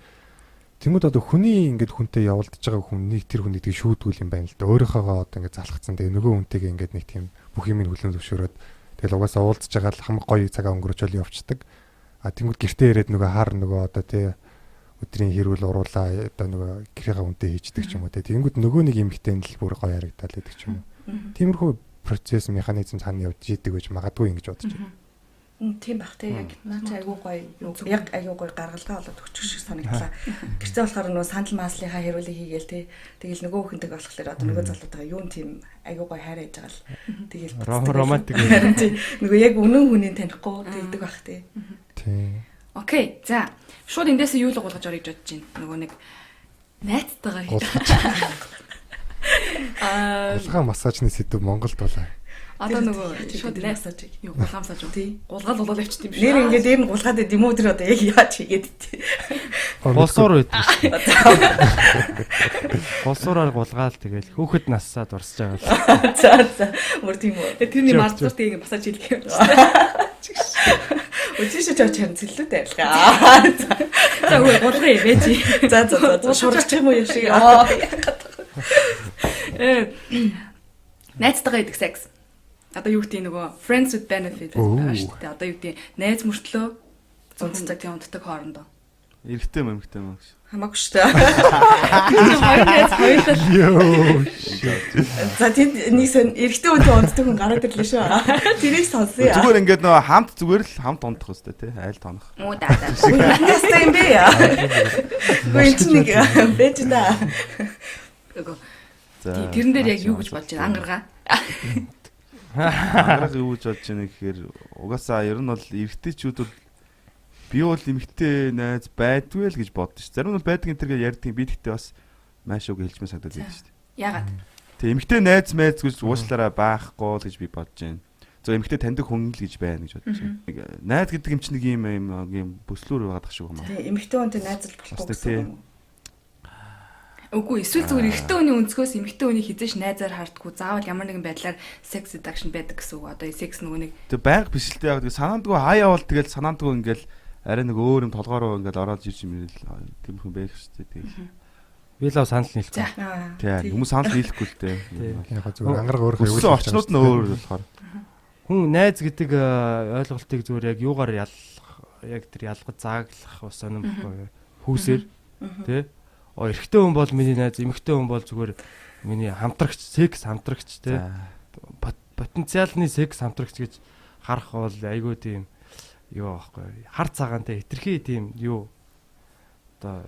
Тэнгүүд одоо хүний ингээд хүнтэй явуулдаж байгаа хүнийг тэр хүнийг тийг шүүдгүүл юм байна л да. Өөрийнхөөгөө одоо ингээд залхацсан. Тэгээ нөгөө хүнтэйгээ ингээд нэг тийм бүх юм хүлэн зөвшөөрөөд тэгэл угаасаа уулзж байгаа л хамаг гоё цагаа өнгөрөөчөөл явцдаг. А тэнгүүд гэртээ ирээд нөгөө хар нөгөө одоо тий өдрийн хэрүүл уруулаа одоо нөгөө гэрийнхаа хүнтэй хийждэг ч юм уу тий. Тэнгүүд нөгөө нэг эмэгтэй нь л бүр гоё харагдаад байдаг ч юм уу. Тиймэрхүү процесс механизм цаана явж идэг гэж магадгүй ингэж бодож байна. Тийм бах те яг наач айгуу гоё яг айгуу гоё гаргалгаа болоод өгчих шиг санагдлаа. Гэрцээ болохоор нөгөө сандал maaslынхаа хэрүүлийг хийгээл те. Тэгэл нөгөө хүндэг болохоор одоо нөгөө залуутайгаа юу тийм айгуу гоё хайр яаж байгаа л тэгэл романтик нөгөө яг үнэн хүнийг танихгүй тэгдэг бах те. Тийм. Окей. За. Шууд эндээсээ юу л гулгаж орё гэж бодож байна. Нөгөө нэг найзтайгаа Гулгай массажны сэдв Монголд болоо. Одоо нөгөө шууд массаж юу гулгай массаж уу? Тий. Гулгаал явчихд юм шиг. Нэр ингээд дээр нь гулгаад байд юм уу тэр одоо яг яаж хийгээд тий. Болсоор байдаг шүү. Болсоороор гулгаал тэгэл хүүхэд нассаад урсж байгаа л. За мөр тийм үү. Тэрний мартуурт ингэ массаж хийлгэх юм. Өчигш чаач харин цэллүүд байлгаа. За үгүй гулгай явээ чи. За шургачих юм уу юм шиг. Найзтайгаа идэх секс. Одоо юу гэдэг нөгөө friends with benefit байгаа шүү дээ. Одоо юу гэдэг найз мөртлөө зунцдаг тийм унтдаг хоорондоо. Эрэгтэй юм эмэгтэй юм гэж. Хамаагүй шүү дээ. Хоёр найз хоёулаа. За тийм нэг сон эрэгтэй үнтэй унтдаг хүн гараад ирлээ шүү. Тэрийг сонсъё. Зүгээр ингээд нөгөө зүгээр л хамт унтах хэвчтэй тий айл тонох. Муу даа. Ястай юм бэ яа. Гүн чи нэг бэж да. Тэрэн дээр яг юу гэж болж байна? Ангаргаа. Ангараг юу гэж бодож байна гэхээр угаасаа ер нь бол эрэгтэйчүүд бол би бол эмэгтэй найз байдгүй л гэж боддоо ш. Зарим нь бол байдаг энэ төргээ ярьдгийн би тэгтээ бас маш үг хэлжмээ санагдаад байдаг ш. Ягаад? Тэг эмэгтэй найз гэж уучлаарай байхгүй л гэж би бодож байна. Зөв эмэгтэй таньдаг хүн л гэж байна гэж бодож байна. Найз гэдэг юм чи нэг юм бүслүүр байгаад тах шүү юм аа. Тэг эмэгтэй хүнтэй найзал болохгүй гэсэн юм. Үгүй эсвэл зүгээр эрэгтэй хүний өнцгөөс эмэгтэй хүний хизээш найзаар хардггүй заавал ямар нэгэн байдлаар sex seduction байдаг гэсэн үг. Одоо sex нөгөө нэг тэг байнга бишэлтэй яг санаандгүй хаяа бол тэгэл санаандгүй ингээл арай нэг өөр юм толгоороо ингээл ороод ирж юм ирэл тийм хүн байх шүү дээ. Би л санал нийлэхгүй. Тийм хүмүүс санал нийлэхгүй л дээ. Яг зүгээр ангараг өөрөө юу орчнууд нь өөр болохоор. Хүн найз гэдэг ойлголтыг зүгээр яг юугаар яг тэр ялгаж зааглах ус сонирм бохгүй. Хүүсээр тий эрэгтэй хүн бол миний найз, эмэгтэй хүн бол зүгээр миний хамтрагч, секс хамтрагч те. Потенциалны секс хамтрагч гэж харах бол айгүй тийм юу аахгүй. Хар цагаантай хитрхи тийм юу одоо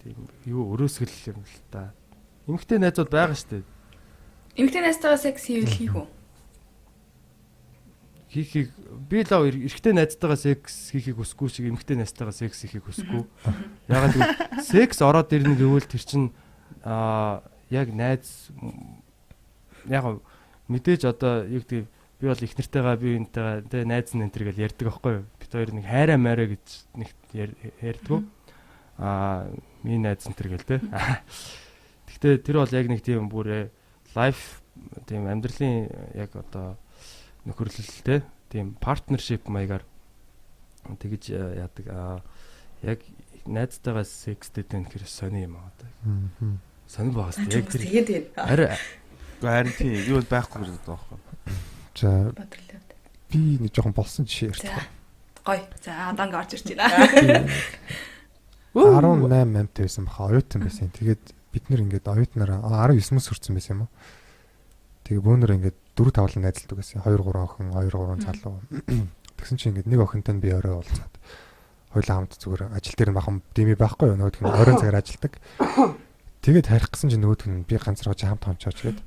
тийм юу өрөөсгөл юм л та. Эмэгтэй найзууд байгаа шүү дээ. Эмэгтэй найзтайгаа секс хийх үү? Хийхийг би л эрэгтэй найзтайгаа секс хийхийг хүсэхгүй шиг эмэгтэй найзтайгаа секс хийхийг хүсэхгүй. Ягаад гэвэл секс ороод ирнэ гэвэл тэр чинь яг найз яг мэдээж одоо юу гэдэг би бол их нартайгаа би энтэйгээ тэ найз нь энтер гэж ярьдаг аахгүй юу. Бид хоёр нэг хайраа маарэ гэж нэг ярьдгүү. Миний найз энтер гэл тэ. Гэхдээ тэр бол яг нэг тийм бүр лайф тийм амьдралын яг одоо нөхөрлөлтэй тийм партнершип маягаар тэгж яадаг яг найзтайгаа секс дэдэн гэхэр сони юм аа. Сонир байгаас яг тэр тэгээд энэ. арай Харин тийм юу бол байхгүй гэж боддог байхгүй. За Бодлоо. би нэг жоохон болсон жишээ ярьж За. байгаа. Гой. За одоо ингээ орж ирж байна. 18 амт байсан баха оюутан байсан. Тэгээд бид нэр ингээд оюутнараа 19 мөс хүрсэн байсан юм уу? Тэгээ бөөнөр ингээд 4 тавлан найзалдаг байсан. 2 3 охин, 2 3 залуу. Тэгсэн чинь ингээд нэг охинтой нь би орой уулзаад хоёулаа хамт зүгээр ажил дээр нь бахан дими байхгүй юу? Нөгөөх нь оройн цагаар ажилдаг. Тэгээд харих гэсэн чинь нөгөөх нь би ганцраа хамт хончооч гээд.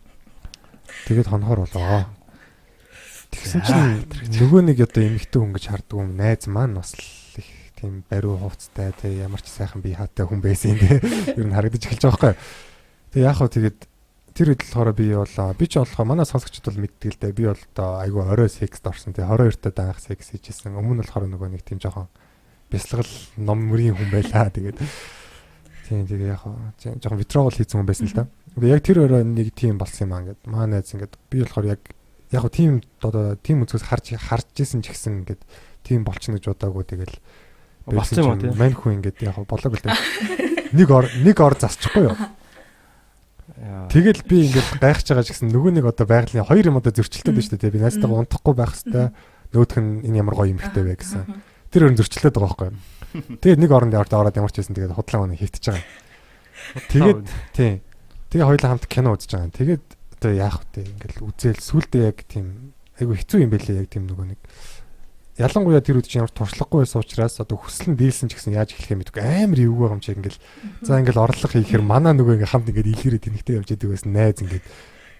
Тэгээд хонохоор болоо. Тэгсэн чинь нөгөө нэг одоо эмэгтэй хүн гэж харддаг юм найз маань бас их тийм бариу хувцтай тий ямар ч сайхан би хаатай хүн байсан тий ер нь харагдаж эхэлж байгаа байхгүй. Тэгээ яг хөө тэгээд тэр үед болохоор би ч болохоор манай сонсогчд бол мэддэг л дээ би бол одоо айгүй орой секст орсон тий 22-т даах секс хийжсэн. Өмнө нь болохоор нөгөө нэг тийм жоохон бясалгал ном мөрийн хүн байлаа тэгээд тийм тэгээ яг хөө жоохон витрогол хийсэн хүн байсан л да. Тэгээ яг тэр өрөө нэг тийм болсон юм аа ингээд манай найз ингээд би болохоор яг тийм одоо тийм үзээс харж ирсэн ч гэсэн ингээд тийм болчихно гэж бодоагүй тэгэл болсон юм уу тийм. мань хүн ингээд яг болоог л дээ. Нэг ор засчихгүй юу? Тэгэл би ингээд гайхаж байгаа ч гэсэн нөгөө нэг одоо байгалийн хоёр юм одоо зөрчилдөд байна шүү дээ. Би найзтайгаа унтахгүй байх хэвээр нөгөөх нь энэ ямар гоё эмхтэй вэ гэсэн. Тэр өөр зөрчилдөд байгаа байхгүй юу? Тэгээд нэг оронд ороод ямар ч байсан тэгээд худлаа өнө хийтэж байгаа. Тэгээд тийм. Тэгээ хоёулаа хамт кино үзэж байгаа. Тэгээд одоо яах вэ? Ингээл үзэл сүулдэ яг тийм айгу хэцүү юм байлээ яг тийм нөгөө нэг ялангуяа тэр үед чинь ямар туршлагагүй байсан учраас одоо хүсэл нь дийлсэн ч гэсэн яаж эхлэхээ мэдгүй амар эвгүй байгаа юм чи ингээл за ингээл орлого хийхээр манаа нөгөө ингээл хамт ингээд илгэрээ тэнэгтэй явж идэг байсан найз ингээд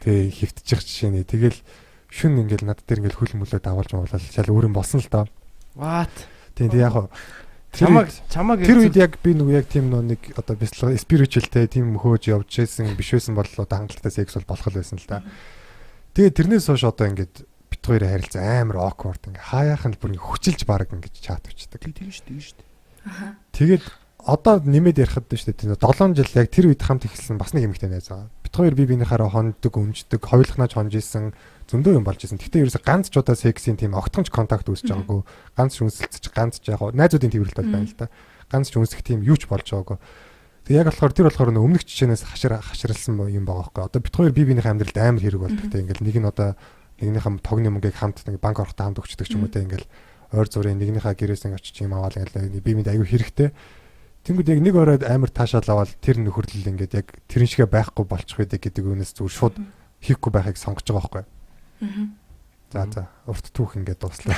тэг хөвтчих жишээ нэ тэгэл шүн ингээл над дээр ингээл хөл мөлөө давуулж муулаад шал өөрийн болсон л доо. What? Тийм яг чамаг тэр үед яг би нөгөө яг тийм нэг одоо бяцлага спиричуалтэй тийм хөөж явж байсан биш байсан бол одоо хангалттай секс бол болох л байсан л да. Тэгээд тэрнээс хойш одоо ингээд бит хоёрын харилцаа амар awkward ингээ хаяах нь бүр хүчилж баг ингэж чат өчдөг. Тийм шүү дээ. Тэгээд одоо нэмээд ярихад шүү дээ. 7 жил яг тэр үед хамт ихсэн бас нэг эмэгтэй найз байгаа. Бит хоёр бие биенийхаараа хондог, өмждөг, хоёулахнаач хонж исэн зөндөө юм болж исэн. Гэтэ ерөөсө ганц ч удаа сексийн тийм огтхонч контакт үүсэж байгаагүй. Ганц ч үнсэлцэж, ганц ч яг найзуудын төвөрлөлт бол байна л да. Ганц ч үнсэх тийм юу ч болж байгаагүй. Тэг яг болохоор тэр болохоор өмнөх жишээнээс хаширалсан юм байгаа байхгүй. Одоо бит хоёр бие биенийхээ амьдралд амар хэрэг болдог. Тэг ингээл нэг нь одоо нэгнийхээ тогны мөнгийг хамт нэг банк орохтой хамт өгчдөг ч юм уу те ингээл ойр зургийн нэгнийхээ гэрээс ингээд очиж юм аваад ингээл бие биед аягүй хэрэгтэй. Тэнгүүд яг нэг оройд амар таашаал аваад тэр нөхөрлөл ингээд яг тэрэн шигэ байхгүй болчих байдаг гэдэг үнээс зүгээр шууд хийхгүй байхыг сонгож байгаа байхгүй. За урт түүх ингээд дуслаа.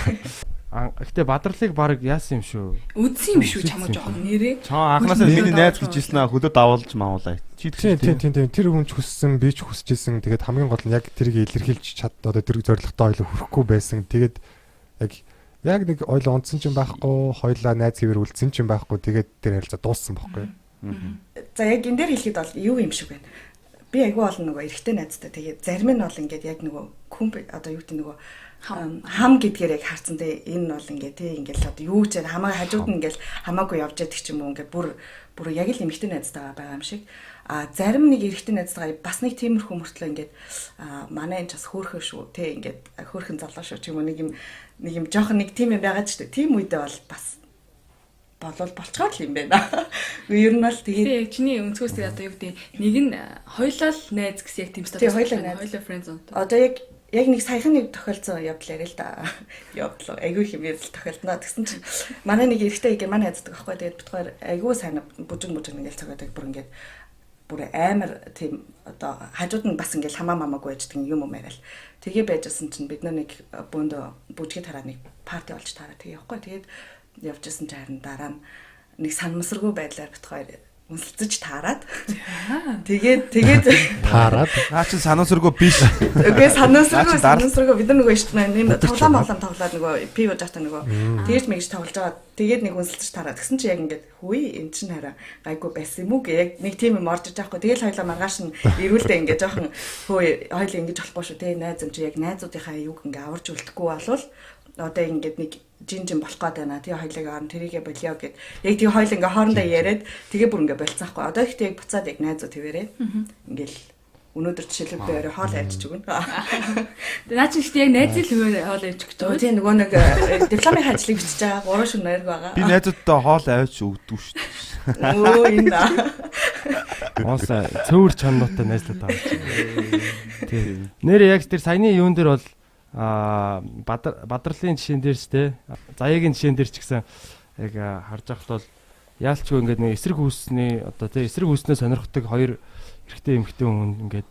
Гэтэ бадралыг баг яасан юм шүү. Үдсэн юм шүү чамаа жоохон нэрээ. Чаа анханасаа миний найз гэж хэлсэн аа хөдөө давуулж маавлаа. Тийм тэр хүн ч хүссэн би ч хүсэжсэн. Тэгээд хамгийн гол нь яг тэрийг илэрхийлж чад одоо тэр зоригтой ойлоо хүрэхгүй байсан. Тэгээд яг нэг ойлоо унтсан ч юм байхгүй, хоёлаа найз хэвэр үлдсэн ч юм байхгүй. Тэгээд тэр харилцаа дууссан байхгүй. За яг энэ дээр хэлэхэд бол юу юм шиг байна. Би айгүй олон нөгөө эрэгтэй найзтай. Тэгээд зарим нь бол ингээд яг нөгөө одоо юу гэдэг нөгөө хам гэдгээр яг харцсан те энэ бол ингээд те ингээл одоо юу ч хамаа хажууд нь ингээл хамаагүй явж яддаг ч юм уу ингээд бүр яг л эмэгтэй найзтай байгаа юм шиг. Зарим нэг эрэгтэй найзтайгаа бас нэг тиймэрхүү мөртлөө ингээд манай энэ ч бас хөөхөө шүү те ингээд хөөхөн залуу шүү ч юм уу нэг юм жоохон нэг тийм юм байгаа ч тийм үедээ бол бас болол болцгоор л юм байна. Ер нь бол тэгээд чиний өнцгөөс одоо юу гэдэг нэг нь хоёлаа найз гэсэн яг тийм статус. Хоёлаа friends зон. Одоо яг нэг саяхан нэг тохиолдсон явдал яриа л да. Явдал айгүй хэмээл тохиолдно. Тэгсэн чинь манай нэг эрэгтэй герман найздаг байхгүй. Тэгээд бид хоёр айгүй сайн бүжиг ингээл цагаадаг бүр ингээд бүр амар тийм одоо хажууд нь бас ингээл хамаа мамаагүй яждаг юм яриа л. Тэгээ байжсэн чинь бид нэг бөөндө бүжгийг тараа нэг парти болж тараа тэгээ явахгүй. Тэгээд явжсэн чинь харин дараа нь нэг санамсаргүй байдлаар бит хоёр үнсэлцэж таарад. Тэгээд таарад. Наа чи санамсаргүй биш. Үгүй санамсаргүй бид нар нөгөө ишт нэм тоглоом тоглоод нөгөө пив жаата нөгөө тэгж мэгж тоглож байгаа. Тэгээд нэг үнсэлцэж таарад. Тэгсэн чи яг ингээд хүй эн чин хараа гайгүй байсан юм уу гэ яг нэг тийм юм орж иж байхгүй. Тэгэл хоёлаа маргааш нь ирүүлдэ ингээд жоохон хөөе хоёлаа ингэж болохгүй шүү те найз юм чи яг найзуудынхаа юг ингээд аварж үлдэхгүй болвол одоо ингээд нэг жин болох гээд байна. Тэгээ хоёлыг орн тэрийгэ болио гэд. Яг тэгээ хоёул ингээ хоорондоо яриад тэгээ бүр ингээ болцсаахгүй. Одоо ихтэй яг буцаад яг найзууд хэвээрээ. Ингээл өнөөдөр жишээлбэл би өөрөө хоол ярьж өгнө. Тэгээ наа чи ихтэй яг найзын хуваар хоол ярьж өгч байгаа. Тийм нөгөө нэг дипломын ажлыг бичиж байгаа 3 шөнө найр байгаа. Би найзуудтай хоол аваач өгдөг шүү дээ. Оо энэ. Ооса цөөр чаннуутай найзлаад байгаа. Тийм. Нэр яг тэр саяны юун дээр бол бадралын жишээн дээр ч те заяагийн жишээн дээр ч гэсэн яг харж байхад бол яалчгүй ингээд нэг эсрэг үүсний одоо те эсрэг үүснээ сонирхдаг хоёр эрэгтэй эмэгтэй хүн ингээд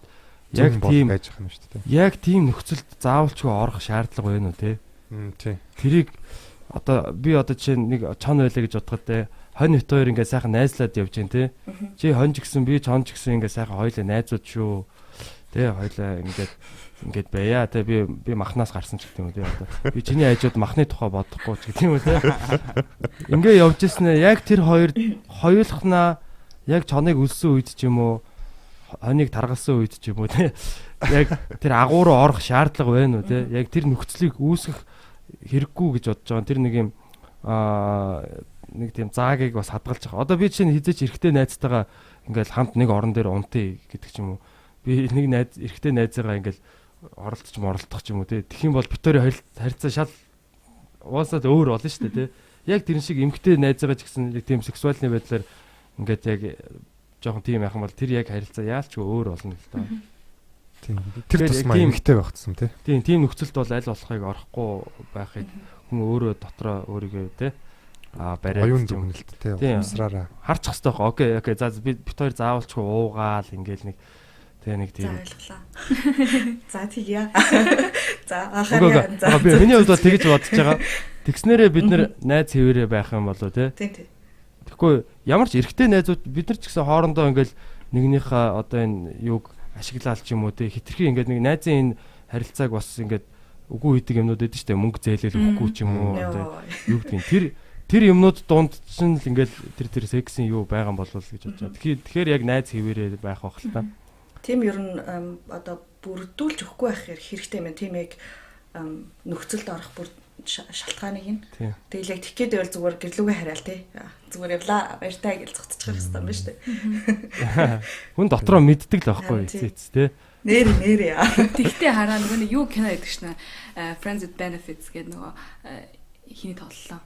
яг тийм байж байгаа юм шүү дээ. Яг тийм нөхцөлд заавалчгүй орох шаардлага байна уу те? Тийм. Тэрийг одоо би одоо жишээ нэг чон байлаа гэж бодоход те хонь бит хоёр ингээд сайхан найзлаад явж гин те. Чи хонь ч гэсэн би чон ч гэсэн ингээд сайхан хоёлаа найзууд шүү. Тэ хоёлаа ингээд байя те би махнаас гарсан ч гэдэг юм те одоо би чиний хажууд махны тухай бодохгүй ч гэдэг юм те. Ингээ явж ирсэн яг тэр хоёулахнаа яг чоныг өлсөн үед ч юм уу хоныг таргалсан үед ч юм уу те яг тэр агуу руу орох шаардлага байна уу те яг тэр нөхцөлийг үүсгэх хэрэггүй гэж бодож байгаа. Тэр нэг юм нэг тийм заагийг бас хадгалж байгаа. Одоо би чинь хизээч эрэгтэй найзтайгаа ингээл хамт нэг орон дээр унтъя гэдэг ч юм уу. Би нэг эрэгтэй найзаагаа ингээл оролдох ч юм уу те. Тэгэх юм бол битүүрийн харилцаа шал уусаад өөр болно шүү дээ те. Яг тэр шиг эмэгтэй найзаагаа ч гэсэн нэг тийм сексуальны байдлаар ингээд яг жоохон тийм яхан бол тэр яг харилцаа яалч өөр болно л доо. Тийм. Тэр тусмаа эмэгтэй байх гэсэн те. Тийм нөхцөлд бол аль болохыг орохгүй байхыг хүн өөрөө дотроо өөрийгөө те бариад оюун дүгнэлт те уусраараа харчих хэвээр байгаа. Окей. За бид хоёр заавалчгүй уугаал ингээл нэг тийм ойлголаа. За тэгье. За анхаарал. За би миний хувьд бол тэгж бодож байгаа. Тэгснээрээ бид нэр найз хэвээрээ байх юм болоо те. Тийм. Тэгэхгүй ямар ч эрэгтэй найзууд бид нар ч гэсэн хоорондоо ингээл нэгнийхээ одоо энэ юуг ашиглаал ч юм уу те хитрхи ингээд нэг найзын энэ харилцааг бас ингээд үгүй хийдэг юмнууд эдэн штэ мөнгө зээлэл өгөхгүй ч юм уу одоо юу гэдгийг тэр юмнууд дунд чинь л ингээд тэр сексийн юу байгаа юм болов уу гэж бодож байгаа. Тэгэхээр яг найз хэвээрээ байх байх л та. Тийм ер нь одоо бүрдүүлж өгөхгүй байх хэрэгтэй юм. Тийм яг нөхцөлд орох бүр шалтгааныг нь. Тэгэл яг тэггээд байвал зүгээр гэрлүүгээ хараал тий. Зүгээр явлаа баяртай гэж зогтчих хэрэгтэй юм байна шүү дээ. Хүн дотроо мэддэг л байхгүй эцэц тий. Нэр яа. Тэгтээ хараа нөгөө юу кино гэдэг шнэ Friends with Benefits гэдэг нөгөө хиний тоглолоо.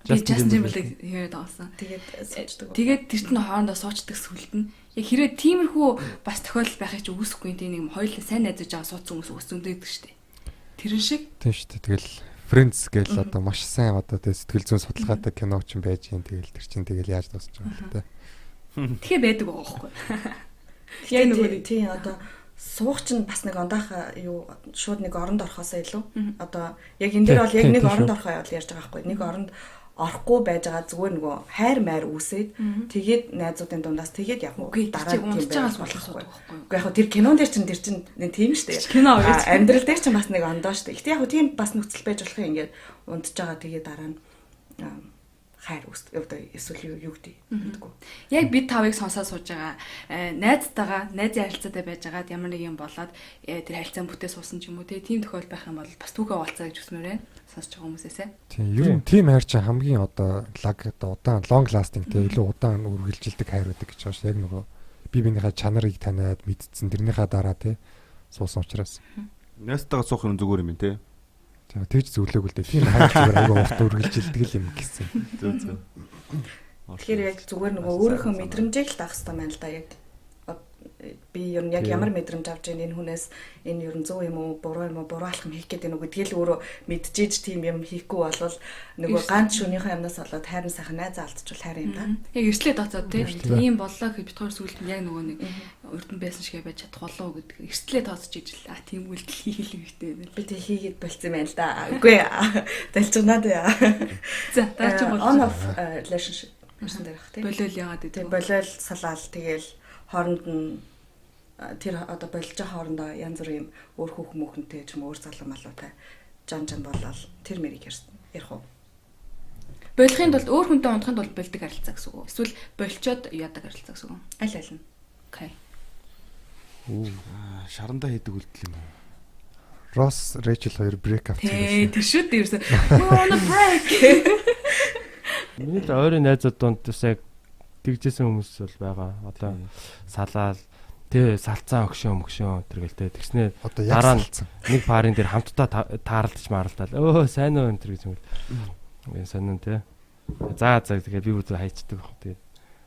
Justin Timberlake хэрэг тоглосон. Тэгээд тэр чинь хоорондоо суучдаг сүлд нь яг хэрэг тиймэрхүү бас тохиолдол байхыг ч үгүйсэхгүй тийм нэг хоёулаа сайн найзаж байгаа суудсан хүмүүс өсөндөөдөг шүү дээ. Тэрэн шиг. Тийм шүү дээ. Тэгэл Friends гэл одоо маш сайн одоо тэ сэтгэл зүйн судалгаатай кино ч юм байж юм. Тэгэл тэр чинь тэгэл яаж дуусч байгаа юм бэ? Тэгэхээр байдаг байгаа байхгүй. Яг нөгөө тийм одоо суух чинь бас нэг ондаах юу шууд нэг оронд орохоосоо илүү. Одоо яг энэ дээр бол яг нэг оронд орохоо ярьж байгаа байхгүй. Нэг оронд орохгүй байж байгаа зүгээр нөгөө хайр майр үүсээд тэгээд найзуудын дундаас тэгээд яг дараа тийм байж болохгүй. Уу яг тэр кинон дээр чинь тийм шүү дээ. Кино амьдрал дээр чинь бас нэг ондоо шүү дээ. Гэтэ яг тийм бас нөхцөл байж болох юм ингээд унтж байгаа тэгээд дараа нь хайр үүсдэг. Одоо эсвэл юу гэдэг мэдгүй. Яг бид тавыг сонсоод сууж байгаа найзтайгаа найзын харилцаатай байж байгаад ямар нэг юм болоод тэр харилцаан бүтээ суусан ч юм уу тийм тохиол байх юм бол бас түүхээ уулзаа гэж хүсмээр байна. Сонсож байгаа хүмүүсээсээ. Тийм ер нь тийм хайр чинь хамгийн одоо удаан long lasting те илүү удаан үргэлжилдэг хайр байдаг гэж байна шүү. Яг нөгөө бие биенийхээ чанарыг таниад мэдсэн тэрнийхээ дараа те суусан учраас. Найзтайгаа суух юм зүгээр юм те. За тэгж зөвлөөг л дээ. Тийм хайр зүгээр айгаа урт үргэлжилдэг юм гэсэн. Зөв. Тэгэхээр яг зүгээр нөгөө өөрийнхөө мэдрэмжийг л даах хэрэгтэй байна л да яг. Би ер нь яг ямар мэдрэмж авч байгаа энэ хүнээс энэ ер нь зөв юм уу буруу алхам хийх гэдэг нь үгүй тэгэл өөрөө мэдчихэж тийм юм хийхгүй болвол нөгөө ганц шөнийхөө юмнаас болоод хайрын сайхан найз алдчихвал хайр юм да. Яг эрслээ тооцоод тийм боллоо гэж бид хоёр сүлд нь яг нөгөө нэг урд нь байсан шигээ байж чадах болоо гэдэг эрслээ тооцож ижил тийм үйлдэл хийх хэрэгтэй байна. Би тэг хийгээд болцсон юм байна л да. Үгүй залчнаад яа. За дараа чи on off relationship person дээр бах тийм. Болол яагаад гэдэг. Болол салаал тэгэл хооронд нь тэр одоо болж байгаа хоорондоо янз бүрийн өөр хүүхэн мөхөнтэй ч юм өөр залуу малуутай жан болол тэр мэрийг ярих уу? Болохын тулд өөр хүнтэй унтахын тулд болдог харилцаа гэсэн үг үү? Эсвэл болчоод яадаг харилцаа гэсэн үг үү? Аль аль нь. Окей. Шарандаа хийдэг үйлдэл юм уу? Ross Rachel хоёр break up хийсэн. Тэр шүү дээ ерөөсөө. On a break. Миний л ойрын найзууд донд яг тэгжсэн хүмүүс бол байгаа. Одоо салаал тэ салцаан өгшөө тэргээл тэ тэгснээ одоо дараа нь нэг парын дээр хамтдаа таарлаж маарлтал өө сайн уу энэ гэж юм. Энэ сонин тэ. За тэгээд би үзээ хайчдаг баг. Тэгээд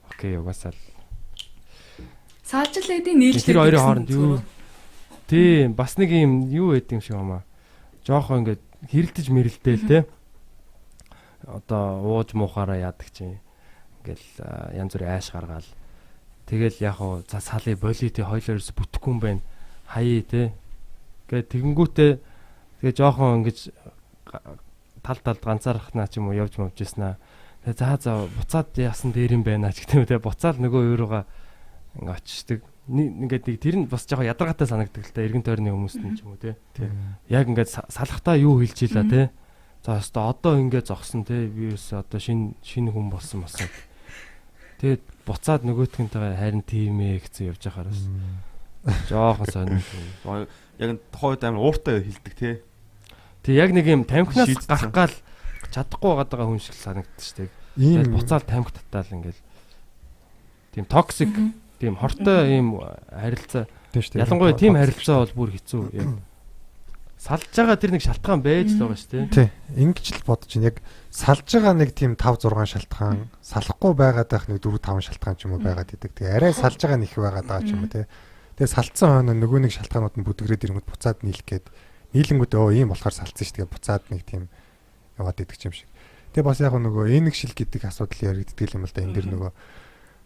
окей угаасаа Саажлуудын нийлж тэр хоёрын хооронд юу тийм бас нэг юм юу байд юм шиг байна. Жоохоо ингээд хэрэлдэж мэрэлдээл те. Одоо ууж муухаараа яадаг чинь ингээл янз бүрийн айш гаргаал. Тэгэл яг хуу за салын болит хоёлоорс бүтэхгүй юм байна. Хаяа те. Ингээд тэгэнгүүтээ тэгээ жоохоо ингэж талд ганцаархнаа ч юм уу явж мовжсэн аа. Тэгээ за буцаад яасан дээр юм байна ч гэдэг юм те. Буцаал нөгөө өөрөөгөө ингээ очиждаг. Ингээд нэг тэр нь бас жоохон ядаргаатай санагддаг л та эргэн тойрны хүмүүст нь ч юм уу те. Яг ингээд салахтаа юу хэлж ийла те. За одоо ингээд зогсон те. Би юус одоо шинэ хүн болсон басна. Тэгээд буцаад нөгөөтгөнтэйгээ харин тийм ээ гэсэн явж байхаар бас жоохон сонирхол. Яг тухайд амар ууртай хэлдэг те. Тэг яг нэг юм тамхинаас гарах гал чадахгүй байгаа хүн шиг санагддаг шүү дээ. Тэгээд буцаал тамхи татаал ингээл тийм токсик тийм хортой ийм харилцаа. Ялангуяа тийм харилцаа бол бүр хэцүү яг. Салж байгаа тэр нэг шалтгаан байж л байгаа шүү дээ. Тий. Ингэж л бодож байна. Яг салж байгаа нэг тийм 5 6 шалтгаан, салахгүй байгаад байх нэг 4 5 шалтгаан ч юм уу байгаад идэг. Тэгээ арай салж байгаа нэг их байгаад байгаа ч юм уу те. Тэгээ салцсан хойно нөгөө нэг шалтгаанууд нь бүдгрээд ирэнгүүт буцаад нийлэх гээд нийлэнгүүд ийм болохоор салцсан шүү. Тэгээ буцаад нэг тийм яваад идэг юм шиг. Тэгээ бас яг нөгөө энийг шил гэдэг асуудал яригддаг юм л да. Энэ дэр нөгөө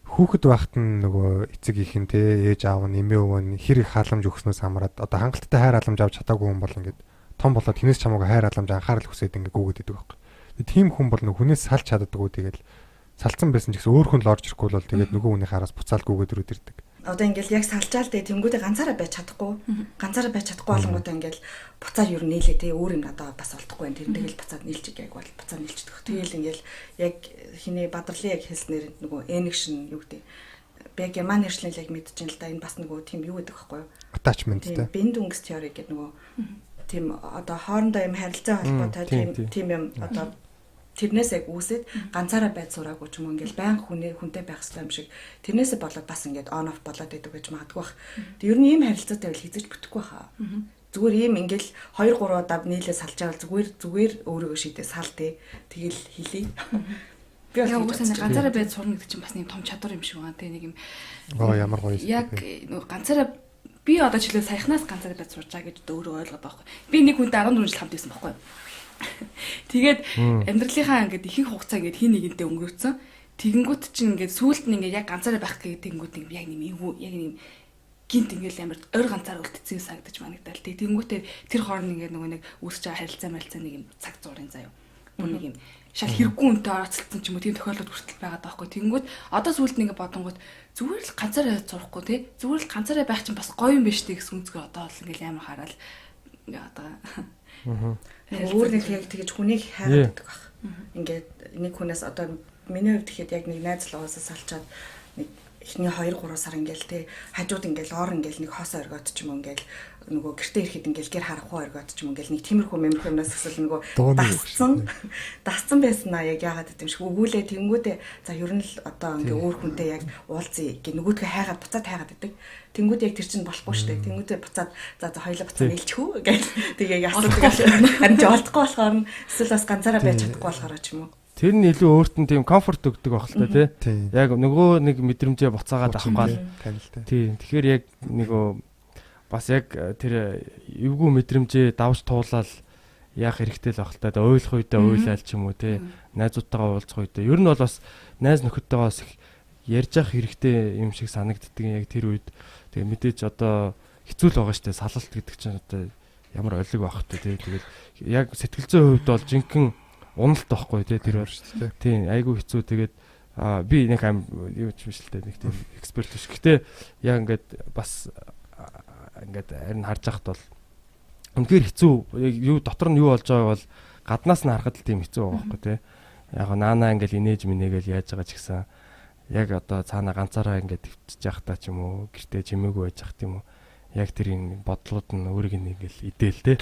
хүүхэд байхад нь нөгөө эцэг ихэн те ээж аав нь эмээ өвөө нь хэр их халамж өгснөөс хамраад одоо хангалттай хайр халамж авч чадаагүй хүн бол ингээд том болоод хинээс чамаагүй хайр халамж анхаарал хүсээд ингээд гүгээд идэг байхгүй. Тийм хүн бол нөгөө хүнээс салж чаддаггүй тэгэл салцсан байсан ч гэсэн өөр хүн л орж ирэхгүй бол тэгээд нөгөө хүний хараас буцаал гүгээд ирээд ирдэг. Одоо ингээл яг салжаал дээ тэнгүүдээ ганцаараа байж чадахгүй болонгуудаа ингээл буцаад юу нээлээ те өөр юм надаа бас олдохгүй байна. Тэр тэгэл буцаад нийлчих яг бол буцаад нийлчихдэг. Тэгэл ингээл яг хиний Бадрлын яг хэлснээр нөгөө энэгшин юу гэдэг бэ герман нэршлэл яг мэдчихээн л да энэ бас нөгөө тийм юу гэдэг байхгүй юу? Attachment те. Bindungs theory гэдэг нөгөө тийм одоо хоорондоо юм харилцаа холбоотой тийм юм одоо тэрнээс яг үүсээд ганцаараа байж сураагүй ч юм уу ингээл баян хүнтэй байх хэрэгтэй юм шиг тэрнээсээ болоод бас ингээд on off болоод идэг гэж магадгүй бах. Тэг ер нь ийм харилцаатай бол хийж бүтэхгүй хаа. Зүгээр ийм ингээл 2 3 удаа нийлээ салж авал зүгээр өөрийгөө шийдээ сал тий. Тэгэл хэлий. Би яг уусаа ганцаараа байж сурна гэдэг чинь бас нэг том чадвар юм шиг байна тий нэг юм. Ямар гоё. Яг ганцаараа би одоо жилээ саяхнаас ганцаараа байж сурч байгаа гэж өөрөө ойлгоод байхгүй. Би нэг хүнтэй 14 жил хамт байсан байхгүй. Тэгээд амьдралынхаа ингээд ихэнх хугацаа ингээд хин нэгэнтэй өнгөрөөцсөн. Тэгэнгүүт чинь ингээд сүүлд нь ингээд яг ганцаараа байх гэнгүүт яг нэг эвгүй яг нэг гинт ингээд амар ойр ганцаар үлдсэн санагдаж манагдал. Тэгэнгүүтээ тэр хооронд ингээд нөгөө нэг үүсэж байгаа харилцаа нэг юм цаг зуурын заяа. Бүр нэг юм шал хэрэггүй үнтэй оролцсон ч юм уу тийм тохиолдол хүртэл байгаа даахгүй. Тэгэнгүүт одоо сүүлд нэг бодонгууд зүгээр л ганцаараа сурахгүй тий. Зүгээр л ганцаараа байх чинь бас гоё юм биш тий гэсэн үнцгээ одоо бол ингээд амар хараад ингээд одоо өөр нэг яг тэгэж хүнийг хайгаад байдаг баг. Ингээд нэг хүнээс одоо миний хувьд гэхэд яг нэг найз луусаа салчаад нэг эхний 2 3 сар ингээл те хажууд ингээл ор ингээл нэг хоосоо өргөөд ч юм уу ингээл нөгөө гэртээ ирэхэд ингээл гэр харахгүй өргөөд ч юм ингээл нэг тиймэрхүү юмнаас эсвэл нөгөө дасцсан байсан аа яг яагаад гэдэм шиг өгүүлээ тэнгүүдээ за ер нь л одоо ингээ өөр хүнтэй яг уулзъя гэ нөгөөдгөө хайгаад буцаад хайгаад идэг. Тэнгүүд яг тэр чинь болохгүй шүү дээ. Тэнгүүдээ буцаад за хоёлаа буцаад нийлчихв гэж тэгээ ясдаг. Харин ч олдохгүй болохоор нь эсвэл бас ганцаараа байж чадахгүй болохоор ч юм уу. Тэр нь илүү өөрт нь тийм комфорт өгдөг байх л та тий. Яг нөгөө нэг мэдрэмжээ буцаагаад авахгүй танилтай. Тий. Тэгэхээр яг нөгөө бас яг тэр эвгүй мэдрэмжээ давж туулаад яах хэрэгтэй л байх л та. Ойлгох үедээ ойлаал ч юм уу тий. Найзуудтайгаа уулзах үедээ. Ер нь бол бас найз нөхөдтэйгээс их ярьж явах хэрэгтэй юм шиг санагддаг яг тэр үед. Тэгээ мэдээж одоо хэцүү л байгаа штэ салалт гэдэг чинь одоо ямар олиг байх вэ тий. Тэгээд яг сэтгэл зүйн хувьд бол жинхэнэ уналт байхгүй тий тэр байна шүү дээ. Тийм айгүй хэцүү тэгээд би нэг аим юу ч биш л дээ нэг тийм эксперт биш. Гэхдээ яг ингээд бас ингээд харин харж байхад бол үнэхээр хэцүү юу дотор нь юу болж байгааг бол гаднаас нь харахад л тийм хэцүү байгаа байхгүй тий. Яг наанаа ингээд инээж минэгээл яаж байгаа ч гэсэн яг одоо цаана ганцаараа ингээд төвчж явах та ч юм уу гэртээ чимээгүй байж явах тийм үү. Яг тэрийн бодлууд нь өөрийг нэг л идээл тий.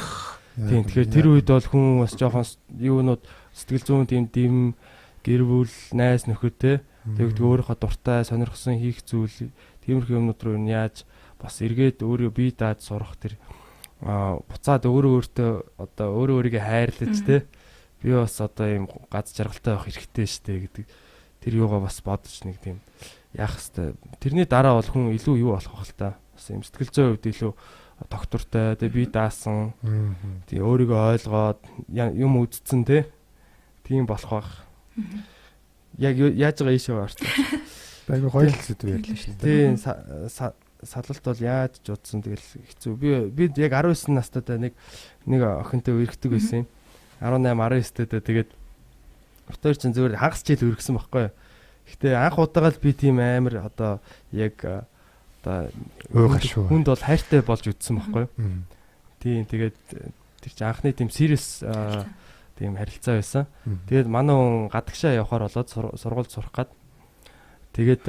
Тийм тэгэхээр тэр үед бол хүн бас жоохон юунууд сэтгэл зүйн тийм гэр бүл найз нөхөдтэй тэгвэл өөрийнхөө дуртай сонирхсан хийх зүйл тиймэрхүү юмнууд руу яаж бас эргээд өөрөө бие дааж сурах тэр буцаад өөртөө одоо өөрийгөө хайрлаж те би бас одоо ийм газ жаргалтай байх хэрэгтэй штэ гэдэг тэр юугаа бас бодож нэг тийм яах хэвээр. Тэрний дараа бол хүн илүү юу болох байх л та. Бас юм сэтгэл зүйн хувьд илүү доктортой, тэгээ би даасан. Тэгээ өөрийгөө ойлгоод юм үздсэн те. Тийм болох байх. Яг яаж байгаа ийшээ орсон. Айгу гоё зүйл ярьлаа шүү Тийм дээ. салалт бол яаж ч удсан тэгэл хэцүү. Би яг 19 настайдаа нэг охинтой үргэлждэг байсан юм. 18 19-тэй тэгээд өтөр чинь зүгээр хагас жил үргэлжсэн байхгүй. Гэтэ анх удаага л би тийм амар одоо яг одоо хүнд бол хайртай болж үтсэн байхгүй. Тийм тэгээд тэр чинь анхны тийм serious тийм харилцаа байсан. Тэгээд манай хүн гадагшаа явахаар болоод сургууль сурах гээд тэгээд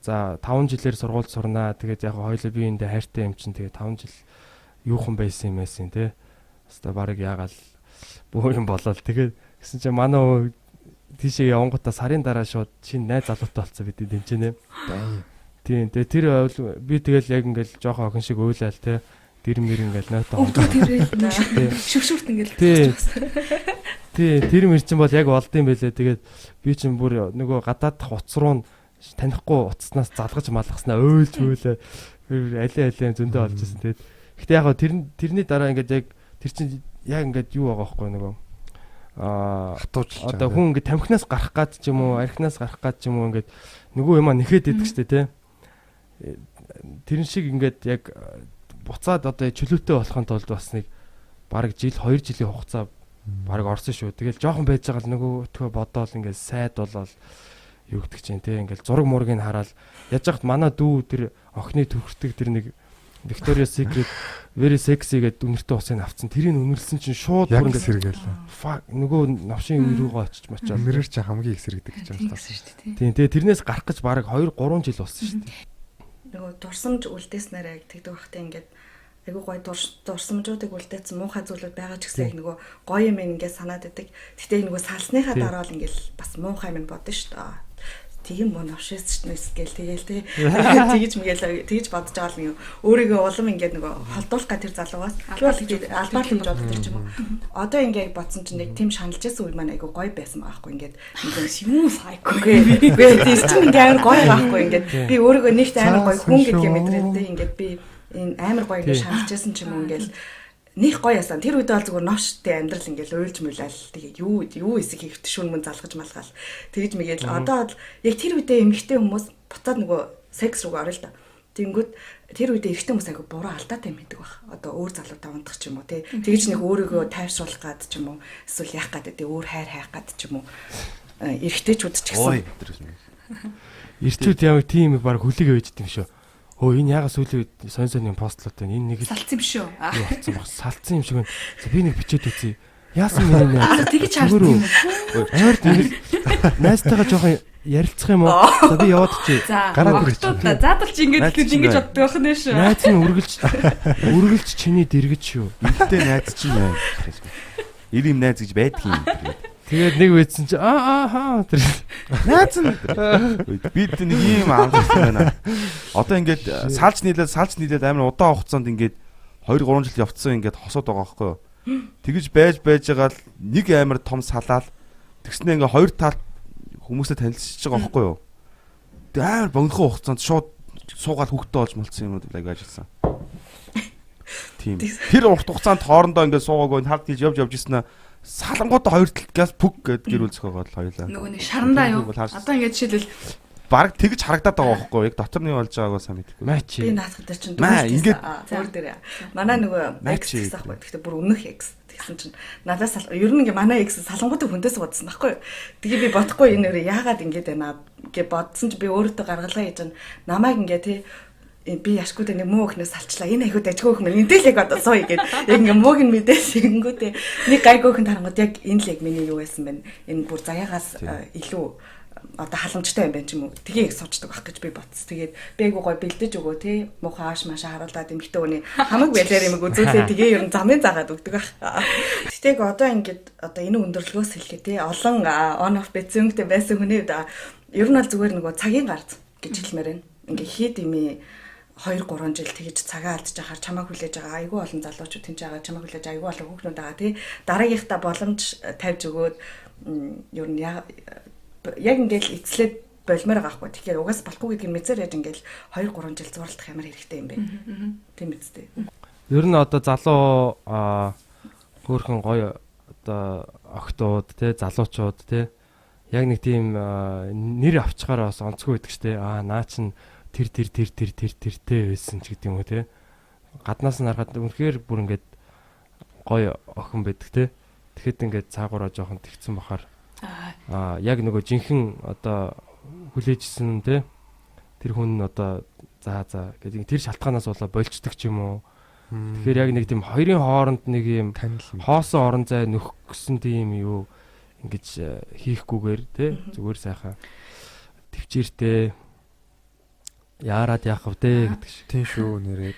за 5 жилээр сургууль сурнаа. Тэгээд яг хоёулаа биеиндээ хайртай юм чинь тэгээд 5 жил юухан байсан юм байсан те. Хаста баг ягаал бүх юм болол. Тэгээд гэсэн чинь манай хөө тийшээ явангуудаа сарын дараа шууд шинэ найз залуутай болцсон бид дэмжинэ. Тийм. Тэгээд тэр би тэгэл яг ингээл жоохон охин шиг уйлал те. Дэр мэр ингээл нойтоо. Тэр шүвшүрт ингээл. Тий, тэр мэр чинь бол яг болдсон байлээ. Тэгээд би чинь бүр нөгөө гадаадах утас руу танихгүй утаснаас залгаж малгаснаа өөлж өөлөө. Алей зөндөө олж ирсэн. Тэгээд гэтээ яг тэрний дараа ингээд яг тэр чинь яг ингээд юу байгаа байхгүй нөгөө хатууч одоо хүн ингээд тамхинаас гарах гад ч юм уу, архинаас гарах гад ч юм уу ингээд нөгөө юмаа нэхэд идэг штэ тий. Тэрэн шиг ингээд яг буцаад одоо чөлөөтэй болохын тулд бас нэг бараг жил 2 жилийн хугацаа бараг орсон шүү. Тэгэл жоохон байж байгаа л нөгөөтгөө бодоол ингээд сайд болол юу гэдэг чинь те ингээд зураг мургийг хараад яаж яхад манай дүү тэр охины төвхөртөг тэр нэг Victoria's Secret very sexy гэдэг үнэртэй усыг авцсан. Тэрийг үнэрлсэн чинь шууд бүр ингээд сэргээл. Нөгөө навшин үе рүүгээ очиж мачаад. Үнэрэр чи хамгийн их сэргдэг гэж байна. Тийм тэгээ тэрнээс гарах гэж бараг 2 3 жил болсон шүү дээ. Нөгөө дурсамж үлдээснээрээ тэгдэг байхдаа ингээд айгуу гоё дурсамжуудыг үлдээсэн муухай зүйлүүд байгаа ч гэсэн яг нөгөө гоё юм ингээд санаад байдаг. Гэтэ нөгөө салсныхаа дараа л ингээд бас муухай юм бодно шүү дээ. Тийм мөн авшигчнээс гээл тэгээл те тэгж мгээл тэгж бодож байгаа л нэг өөрийгөө улам ингээд нөгөө холдуулах га тэр залуугаас албаар л боддог ч юм уу. Одоо ингээд бодсон чинь нэг тийм шаналж байсан үе маань айгуу гоё байсан байхгүй ингээд юм сайко. Үгүй тийм чинь ингээд амар гоё байхгүй ингээд би өөрийгөө нэгт амар гоё хүн гэдгийг мэдрээд те ингээд би энэ амар гоё ингээд шаналж байсан ч юм уу ингээд них гоё ясан. Тэр үед бол зүгээр новштэй амьдрал ингээл уйлж мөлал тэгээ юу эсэг хийхт шүн мөн залгаж малгаал. Тэгж мэгээл одоо яг тэр үедээ эмэгтэй хүмүүс буцаад нөгөө секс руу орё л да. Тэнгүүд тэр үедээ эрэгтэй хүмүүс айгу буруу алдаатай юм байдаг баг. Одоо өөр залуутай унтах ч юм уу те. Тэгж нэг өөрийгөө тайвшруулах гад ч юм уу эсвэл яах гад тэ өөр хайр хайх гад ч юм уу. Эрэгтэйчүүд ч гэсэн. Эртүүд яг тийм баг хүлээгээ байжд юм шүү. Өө энэ яга сүүлийн үед сонь юм постлоод байна. Энэ нэг салцсан юм шүү. Болцсон баг. Салцсан юм шиг байна. Би нэг бичээд үзье. Яасан юм бэ? Тэгэж хаарсан юм. Ойр тэгэл найстайгаа жоохон ярилцах юм уу? За би яваад чи. Гараад ирчих. Заадал чи ингэж боддог байх нь шүү. Найз нь үргэлж чиний дэргэж шүү. Интэй найз чинь байна. Ир юм найз гэж байдаг юм. Тэгээд нэг үйдсэн чи тэр найз нь бид нэг юм амарсан байна. Одоо ингээд салж нийлээд амар удаан хугацаанд ингээд 2 3 жил явцсан ингээд хосоод байгаа байхгүй юу? Тэгэж байж байгаа л нэг амар том салаал тэгснээ ингээд хоёр талд хүмүүстэй танилцж байгаа байхгүй юу? Тэг амар богинохон хугацаанд шууд суугаад хүүхдээ олж молцсон юм уу гэж ажилласан. Тийм. Тэр урт хугацаанд хоорондоо ингээд суугаагүй хард хийж явж ирсэн салангуудаа хоёр талгаас пүг гэд гэр бүл зөхөөгөө хоёлаа. Нөгөө нэг шарандаа юу? Одоо ингээд жишээлбэл баг тэгж харагдаад байгаа байхгүй яг дотор нь болж байгаагаа сайн мэдгүй. Мачи. Би наадах дээр чинь ингээд өөр дээр. Манай нөгөө X гэсэн байхгүй. Гэхдээ бүр өмнөх X тэгсэн чинь надаас ер нь ингээ манай X салангуудыг хүндээс бодсон байхгүй. Тэгээ би бодохгүй энэ өөрөө яагаад ингэж байна гэж бодсон чи би өөртөө гаргалгаа хийж намайг ингээ тий би яшгуудаа нэг муу өхнөөс салчлаа. Энэ айгуу дажгүй өхмөр энтэй л яг одоо сууя гэд. Яг ингээ мууг нь мэдээс ингэнгүүтээ нэг гайгүй өхөн тарангууд яг энэ л яг миний юу байсан бэ? Энэ бүр заяагаас илүү одоо халамжтай юм байна ч юм уу. Тгийг суучдаг байх гэж би бодсон. Тэгээд би айгуу гой бэлдэж өгөө тий. Муухай ааш маашаа харуулаад эмхтэй хүний хамаг байлаар юм үзүүлээ. Тэгээ ер нь замын заагаад өгдөг байх. Тэгтээ одоо ингээд одоо энэ өндөрлгөөс хэлгээ тий. Олон on off бэцэнгтэй байсан хүний ер нь бол зүгээр нөгөө цагийн гарц гэж хэлмээр байна. Ингээ хийд имээ 2 3 жил тэгэж цагаа алдж яхаар чамаа хүлээж байгаа айгүй олон залуучууд тэнж байгаа чамаа хүлээж айгүй олон хүүхнүүд байгаа тий дараагийнхта боломж тавьж өгөөд ер нь яг ингээл эцлээд болмоор байгаа хгүй. Тэгэхээр угаас болохгүй гэдгийг мэдсээр яж ингээл 2 3 жил зурлах ямар хэрэгтэй юм бэ? Тийм үстэй. Ер нь одоо залуу хөөрхөн гоё одоо охтууд те залуучууд те яг нэг тийм нэр авчгаараа бас онцгүй байдаг штэ. Наа чин тэр тэртэй байсан ч гэдэг юм уу те. Гаднаас нь харахад үнэхээр бүр ингээд гоё охин байдаг те. Тэгэхэд ингээд цаагаараа жоохон тэгсэн бахаар яг нөгөө жинхэнэ одоо хүлээжсэн те. Тэр хүн нь одоо за гэдэг тэр шалтгаанаас болоо болцдог ч юм уу. Тэгэхээр яг нэг тийм хоёрын хооронд нэг юм хоосон орон зай нөхөх гэсэн тийм юу ингэж хийхгүйгээр те зүгээр сайхан төвчээртэй яарад яах вэ гэдэг шиг. Тийм шүү нэрээ.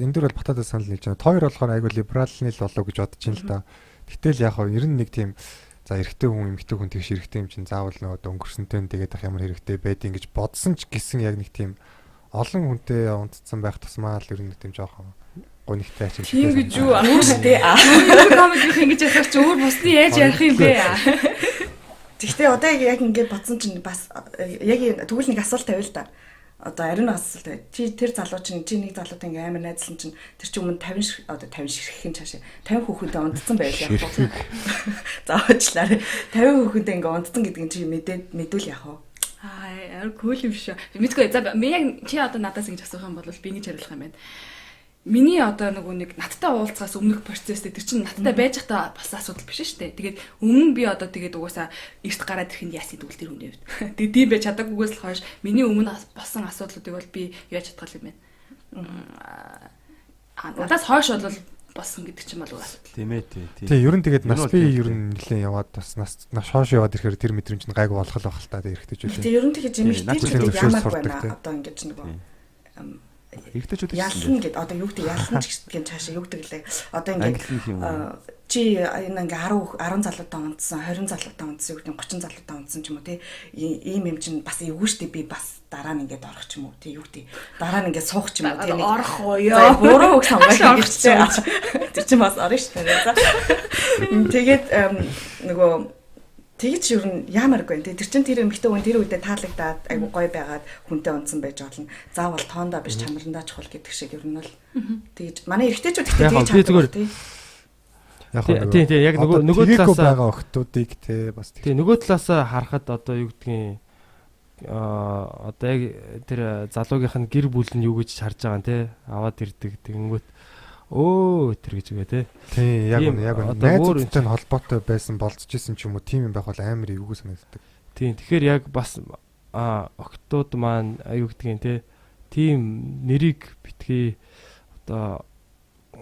Энэ дөр бол батадаа санал нийлж байна. Тоор болохоор айгүй либерал нийл болов гэж бодож байна л да. Гэтэл яг ер нь нэг тийм за эрэгтэй хүн эмэгтэй хүн тэгш эрэгтэй юм чинь заавал нөгөө өнгөрсөнтэй тэгээд ах ямар хэрэгтэй байдгийг гэж бодсон ч гэсэн яг нэг тийм олон хүнтэй унтцсан байх тусмаа л ер нь нэг тийм жоохон гонигтай ачиж тийм гэж юу Үүштэй. комедиг ингэж ярих чи өөр бусны яаж ярих юм бэ? Гэхдээ одоо яг ингээд бодсон чинь бас яг тэгвэл нэг асуулт тавиа л да. Одоо ариун асуулт тавиа. Чи тэр залуу чинь чи нэг залуутай ингээд амар найзлсан чинь тэр чинь өмнө 50 ширхэхийн цаашаа 50 хүүхэнтэй унтсан байл яах вэ? Заавчлаарай. 50 хүүхэнтэй ингээд унтсан гэдгийг чи мэдүүл яах вэ? Яар кул юм шүү. Мэдгүй. За би яг чи одоо надаас ингэж асуух юм бол би ингэж хариулах юм байна. Миний одоо нэг надтай уулзахаас өмнөх процесстэй тэр чинь надтай байж хата бас асуудал биш шүү дээ. Тэгээд өмнө би одоо тэгээд угаасаа эрт гараад ирэхэд яасан тэгвэл тэр хүний хувьд. Тэгээд тийм байж чадаагүйгээс л хойш миний өмнө болсон асуудлуудыг бол би яаж чадгал юм байна. Надаас хойш бол болсон гэдэг чинь бол асуудал. Тийм ээ тий. Тий, ер нь тэгээд нас би ер нь нэлээд яваад бас нас хоош яваад ирэхээр тэр мэдрэмж нь гайгүй болох л байх л та эргэжтэй ч үү. Тэгээ ер нь тэгээд эмэгтэйчүүд ямар байна одоо ингэж нөгөө эргэжтэй ялна гэд одоо юу гэдэг ялна ч гэдгийг цаашаа юу гэдэг лээ. Одоо ингээд чи энэ ингээ 10 залуутай унтсан 20 залуутай унтсан юу гэдэг 30 залуутай унтсан ч юм уу тий ийм юм чинь бас эвгүй штэ би бас дараа нь ингээд орох ч юм уу тий юу гэдэг дараа нь ингээд суух ч юм уу тий орох уу ёо буруу үг сонгох гэж тэр чинь бас орно штэ за тэгээд нөгөө тэгэж ер нь яамаргүй тий тэр чин тэр эмэгтэй хүн тэр үедээ таалагдаад айгу гоё байгаад хүнтэй унтсан байж болно заавал тоондоо биш чанарандаа чухал гэдэг шиг ер нь бол тэгэж манай эрэгтэйчүүд ихтэй тэгэж чаддаг тий тий яг нөгөө талаас байгаа охтуудыг тий бас тий нөгөө талаас харахад одоо юу гэдгийг одоо яг тэр залуугийнх нь гэр бүл нь юу гэж харж байгаа нь тий аваад ирдэг тэгэнгүүт тэр гэж үгээ тий. Тий, яг найзтай холбоотой байсан болцчихсэн ч юм уу тийм юм байх бол амар эвгүй санагддаг. Тийм. Тэгэхээр яг бас октод маань аюу гэдгийг тий. Тийм нэрийг битгий одоо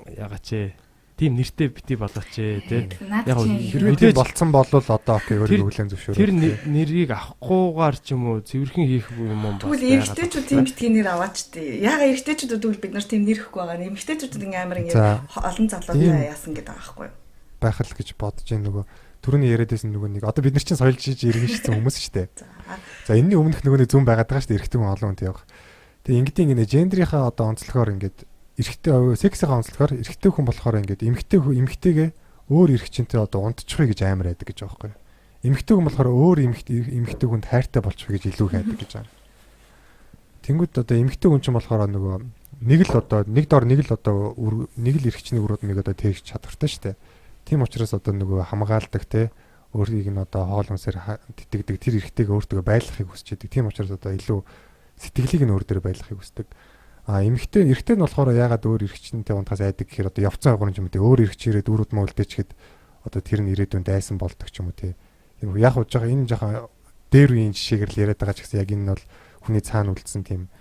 ягаач тийм нэртэй бити болооч тий. Яг мэдээж болцсон болвол одоо окей өөрийгөө хүлэн зөвшөөрөх. Тэр нэрийг авахгүйгээр ч юм уу цэвэрхэн хийх юм уу бас. Тэгвэл эрэгтэйчүүд тийм битгий нэр аваач тий. Яга эрэгтэйчүүд тэгвэл бид нар тийм нэр ихгүй байгаа. Эмэгтэйчүүд ингээ амар ингээ олон залуутай яасан гэдэг байгаа байхгүй юу? Байх л гэж бодож байна нөгөө түрүүний яриадсэн нөгөө нэг одоо бид нар чинь соёлж иргэн шигсэн хүмүүс шүү дээ. За энэний өмнөх нөгөө нэг зүүн байгаад байгаа шүү дээ эрэгтэй хүн олон хүнтэй явах. Тэгээ ингэдийн генерийнхаа одоо онцлогоор ингээд эрэгтэй сексийн онцлогоор эрэгтэй хүн болохоор ингээд эмэгтэйгээ өөр эрэгчинтэй одоо унтчихвэ гэж амар байдаг гэж байгаа байхгүй. Эмэгтэй хүн болохоор өөр эмэгтэй хүнд хайртай болчихвэ гэж илүү хайдаг гэж байгаа. Тэнгүүд одоо эмэгтэй хүн ч болохоор нөгөө нэг л эрэгчний өрөөд нэг одоо тээгч чадвартай шүү дээ. Тийм учраас одоо нөгөө хамгаалдаг те өөрийг нь одоо хоол хүнсээр тэтгдэг тэр эрэгтэйгээ өөртөө байлгахыг хүсч идэг. Тийм учраас одоо илүү сэтгэлийг нь өөр дээр байлгахыг хүсдэг. Эрэгтэй нь болохоор яагаад өөр эрэгчнтэй унтахаас айдаг гэхээр одоо явцсан агуурын ч юм уу өөр эрэгч ирээд үрүүд мө үлдээчихэд одоо тэр нь ирээдүйн дайсан болдог ч юм уу тий. Яг уу жоо энэ жоохон дээр үеийн жишээгээр л яриад байгаа ч гэсэн яг энэ нь бол хүний цаана үлдсэн тийм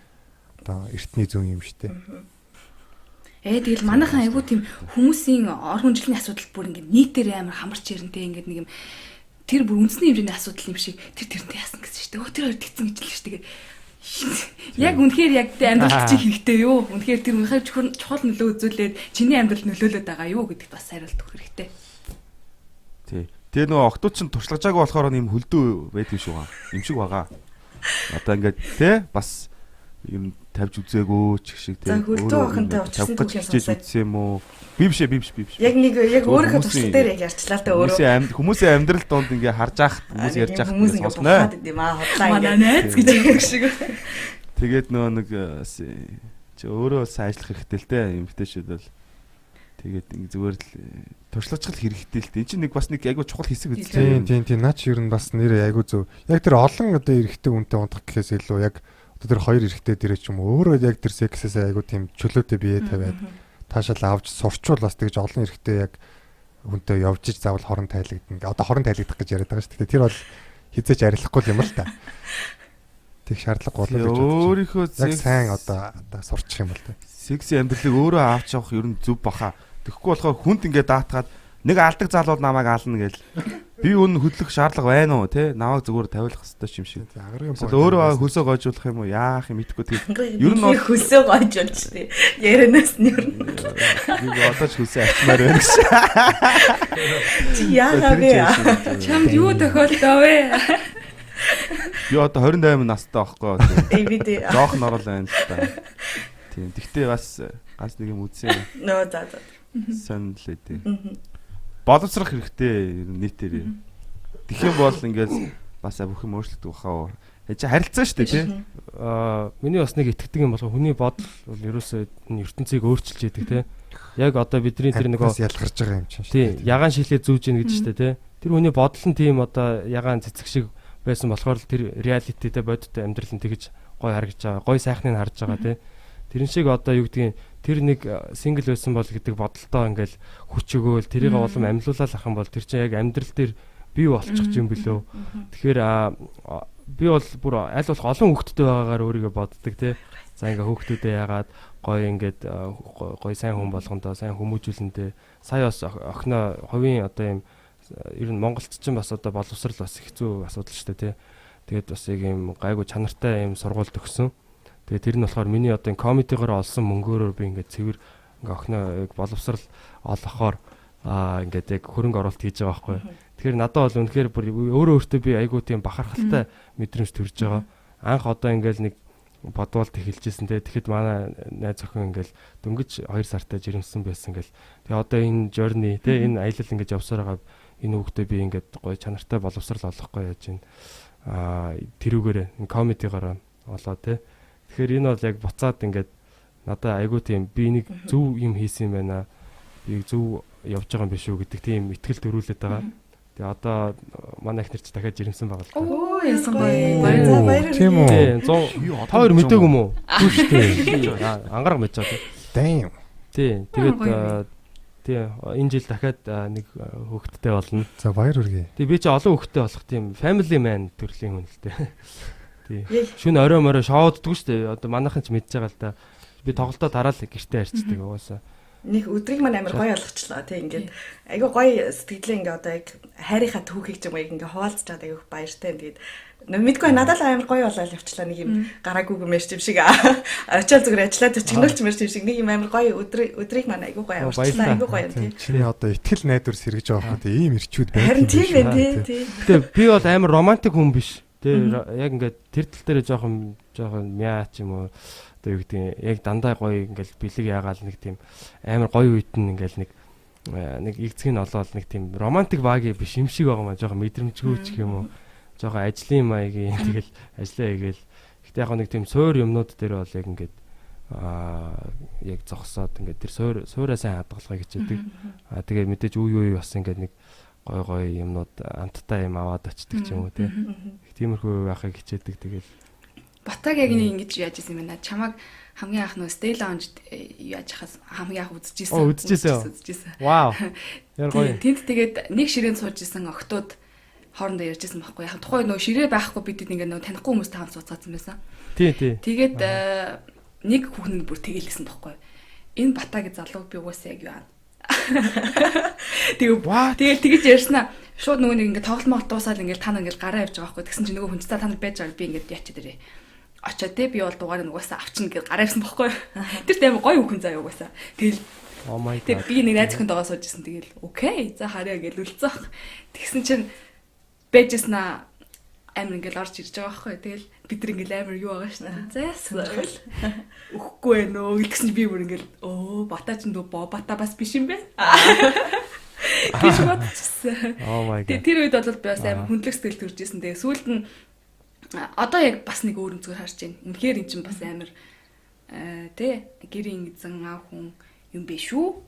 одоо эртний зүүн юм шүү дээ. Тэгэл манайхан айгуу тийм хүмүүсийн орхон жилийн асуудал бүр ингээд нийтээр амар хамарч ирэнтэй ингээд нэг юм тэр бүр үндэсний хэмжээний асуудал юм шиг тэрнтэй яасан гэсэн шүү дээ. Тэр хоёр тэгсэн гэж л шүү дээ. Яг үнэхээр яг амьдрал чинь хэрэгтэй юу? Үнэхээр тэр үнэхээр чухал нөлөө үзүүлээд чиний амьдрал нөлөөлөд байгаа юу гэдэгт бас хариулт өгөх хэрэгтэй. Тий. Тэгээ нөгөө октод чинь туршлагажаагүй болохоор юм хөлдөө байдаг шүү гаа. Юм шиг байгаа. Одоо ингээд тий бас юм тавьж үзээгөө ч гэх шиг тий. Хөлдөө охинтой уулзсан юм уу? Би биш. Яг өөрийнхөө туршлага дээр яг ярьчлаа та өөрөө. Хүмүүсийн амьдрал донд ингээ харж ахт хүмүүс ярьж ахт хүмүүс ингээ бухаад идэм аа хотлаа Манай ингээ. найз гэж хэлэх шиг. Тэгээд нөгөө нэг чи өөрөө сайн ажиллах хэрэгтэй л дээ. Эмгтээчүүд бол тэгээд ингээ зүгээр л туршлагачлах хэрэгтэй л дээ. Энд чинь нэг бас нэг айгуу чухал хэсэг үстэй. Тийм. Наач ер нь бас нэрээ айгуу зөв. Яг тэр олон одоо эрэгтэй үнтэй унтах гэхээс илүү яг одоо тэр хоёр эрэгтэй дээрээ ч юм уу өөрөө яг тэр сексээс айгуу тийм чөлөөтэй бие тавиад таашаал авч сурчвал бас тэгж олон эрэгтэй яг хүнтэй явж иж заавал хорон тайлагдана. Одоо хорон тайлагдах гэж яриад байгаа шүү дээ. Тэр бол хизээч арилахгүй юм л та. Тэг шаардлага болоо гэж бодож. Өөрийнхөө яг сайн одоо сурчих юм бол тэ. Секси амьдралыг өөрөө авч явах ер нь зөв баха. Тэгэхгүй болохоор хүнд ингээ даатгаад нэг алдаг залууд намайг аална гээл. Би өнө хөдлөх шаардлага байна уу те? Намайг зүгээр тавиулах хэрэгтэй юм шиг. Өөрөө хөлсөө гойжуулах юм уу? Яах юм итгэхгүй тийм. Ер нь хөлсөө гойжуулж штэ. Ярианаас нь ер нь. Би одоо ч хөлсөө ачмаар байна гэж. Чи яагаад вэ? Чамд юу тохиолдоо вэ? Би одоо 28 настай байхгүй. Эвид. Жоох норол байна л та. Тийм. Тэгтээ бас нэг юм үзье. Нөө за. Сонлээ дээ. Боловсрох хэрэгтэй нийтээр. Тэгэх юм бол ингээд бас бүх юм өөрчлөгдөх баха. Яж харилцаа шүү дээ тий. Миний бас нэг итгэдэг юм болго хүний бодол бол ерөөсөө ертөнцийг өөрчилж яадаг тий. Яг одоо бидний тэр нөгөө ялгарч байгаа юм чинь шүү дээ. Тий, ягаан шилээ зүүж гин гэж штэ тий. Тэр хүний бодол нь тийм одоо ягаан цэцэг шиг байсан болохоор тэр реалититэй бодиттой амьдрал нь тэгж гой харагдаж байгаа. Гой сайхныг харж байгаа тий. Тэрэн шиг одоо юу гэдгийг тэр нэг сингл байсан бол гэдэг бодолтой ингээл хүч өгөөл тэрийг улам амьлуулаад ах юм бол тэр чинь яг амьдрал дээр бий болчих юм билүү. Тэгэхээр би бол бүр аль болох олон хүүхдтэй байгаагаар өөрийгөө боддог тий. За ингээ хүүхдүүдээ яагаад гоё ингээд гоё сайн хүн болгондоо сайн хүмүүжүүлэндээ сая бас охиноо хувийн одоо юм ер нь Монголд ч бас одоо боловсрал бас хэцүү асуудал шүү дээ тий. Тэгээд бас яг юм гайгүй чанартай юм сургуульд өгсөн. Тэгээ тэр нь болохоор миний одоо комедигаар олсон мөнгөөрөө би ингээд цэвэр ингээ охиноо яг боловсрал олохоор ингээд яг хөрөнгө оруулалт хийж байгаа байхгүй. Тэгэхээр надад бол үнэхээр бүр өөртөө би айгуу тийм бахархалтай мэдрэмж төрж байгаа. Анх одоо ингээл нэг бодволт эхэлжсэн те. Тэгэхэд манай найз охин ингээл дөнгөж 2 сартай жирэмсэн байсан ингээл. Тэгээ одоо энэ journey те энэ аялал ингээд явсаар байгаа энэ хүүхдээ би ингээд гоё чанартай боловсрал олохгүй яаж байна. Тэрүүгээрээ комедигаар олоо те. Тэгэхээр энэ бол яг буцаад ингээд надад айгуу тийм би нэг зөв юм хийсэн юм байна. Би зөв явж байгаа юм биш үү гэдэг тийм итгэл төрүүлээд байгаа. Тэгээ одоо манай ихнэр ч дахиад жирэмсэн байгаа л. Оо ясан гоё. Баяр. Тийм үү. Тийм 100 та хоёр мдээгүй юм уу? Түш тийм. Ангараг мэдж байгаа. Damn. Тийм. Тэгээд тийм энэ жил дахиад нэг хүүхэдтэй болно. За баяр хүргэе. Тэгээ би чи олон хүүхэдтэй болох тийм family man төрлийн хүн л дээ. Тийм. Шүн орой морой шоуддгүй шүү дээ. Одоо манайхан ч мэдж байгаа л да. Би тоглолтоо дараал гэртээ харьцдаг угаасаа. Нэг өдрийг маань амар гоё болгочлоо тийм ингээд айгүй гоё сэтгэлээ ингээд одоо яг хайрынхаа түүхийг ч юм уу ингээд хуваалцж байгаа айгүй баяртай. Тэгээд мэдгүй надад л амар гоё болоод явчлаа нэг юм гараагүй юм шиг шиг очиад зүгээр ажиллаад өчгнөлч мэр шиг нэг юм амар гоё өдрийг маань айгүй гоё явуулчлаа айгүй гоё юм тийм. Чиний одоо итгэл найдвар сэргэж байгаа хөө ийм ирчүүд байх. Харин тийм ээ тийм. Тэгээ би бол амар романтик хүн биш. Тэгээ яг ингээд тэр тал дээр жоохон мяа ч юм уу одоо юу гэдэг яг дандаа гоё ингээл бэлэг яагаал нэг тийм амар гоё үйт нь ингээл нэг игцгийг олоод нэг тийм романтик баги биш юм шиг байгаа маа жоохон мэдрэмжгүй ч юм уу жоохон ажлын маягийн тэгэл ажиллаа хийгээл гэхдээ яг нэг тийм суур юмнууд дээр бол яг ингээд яг зогсоод ингээд тэр суураа сайн хадгалахыг хичээдэг. Тэгээ мэдээж үе бас ингээд нэг гой юмнууд амттай юм аваад очдөг ч юм уу тиймэрхүү байхыг хичээдэг. Тэгэл Батаг яг нэг ингэж яаж исэн юм байна. Чамаг хамгийн анх нөө Stay Lounge яаж хахаас хамгийн анх үзчихсэн. Үзчихсэн. Вау. Яар гоё. Тэнд тэгээд нэг ширээнд сууж исэн октод хоорондоо ярьжсэн байхгүй. Яг тухайн нөө ширээ байхгүй бидэд ингээ нөө танихгүй хүмүүстэй хамт сууцгаасан байсан. Тий. Тэгээд нэг хүүхэн бүр тэгэлсэн байхгүй. Энэ Батагийн залуу би угаасаа яг юу аа. Тэгээд тэгэж ярьснаа. Шууд нөгөө нэг ингээ тоглолт дуусаад ингээ та нар ингээ гараа явж байгаа байхгүй. Тэгсэн чинь нөгөө хүн та нар байж байгаа би ингээ ячаад ирээ. Очоод те би бол дугаарыг угаасаа авчин гэж гараа явсан байхгүй. Тэр тийм гоё хүн заяа угаасаа. Тэгэл oh my god. Би нэг найз охинд байгаа суужсэн. Тэгэл окей. За хараа гэж үлдсэн баг. Тэгсэн чинь бэжсэн амар ингээл орж ирж байгаа байхгүй. Тэгэл бид нар ингээл амар юу байгаа шүү дээ. Зайс өгөхгүй байна уу гэсэн чи би бүр ингээл бата ч бата бас биш юм бэ. Гэж бодчихсон. Oh my god. Тэр үед бол би бас амар хүндлэг сэтгэл төрж исэн. Тэгээ сүүлд нь одоо яг бас нэг өөр өнцгөр харж байна. Үнэхээр эн чинь бас амар гэрийн эзэн аав хүн юм биш үү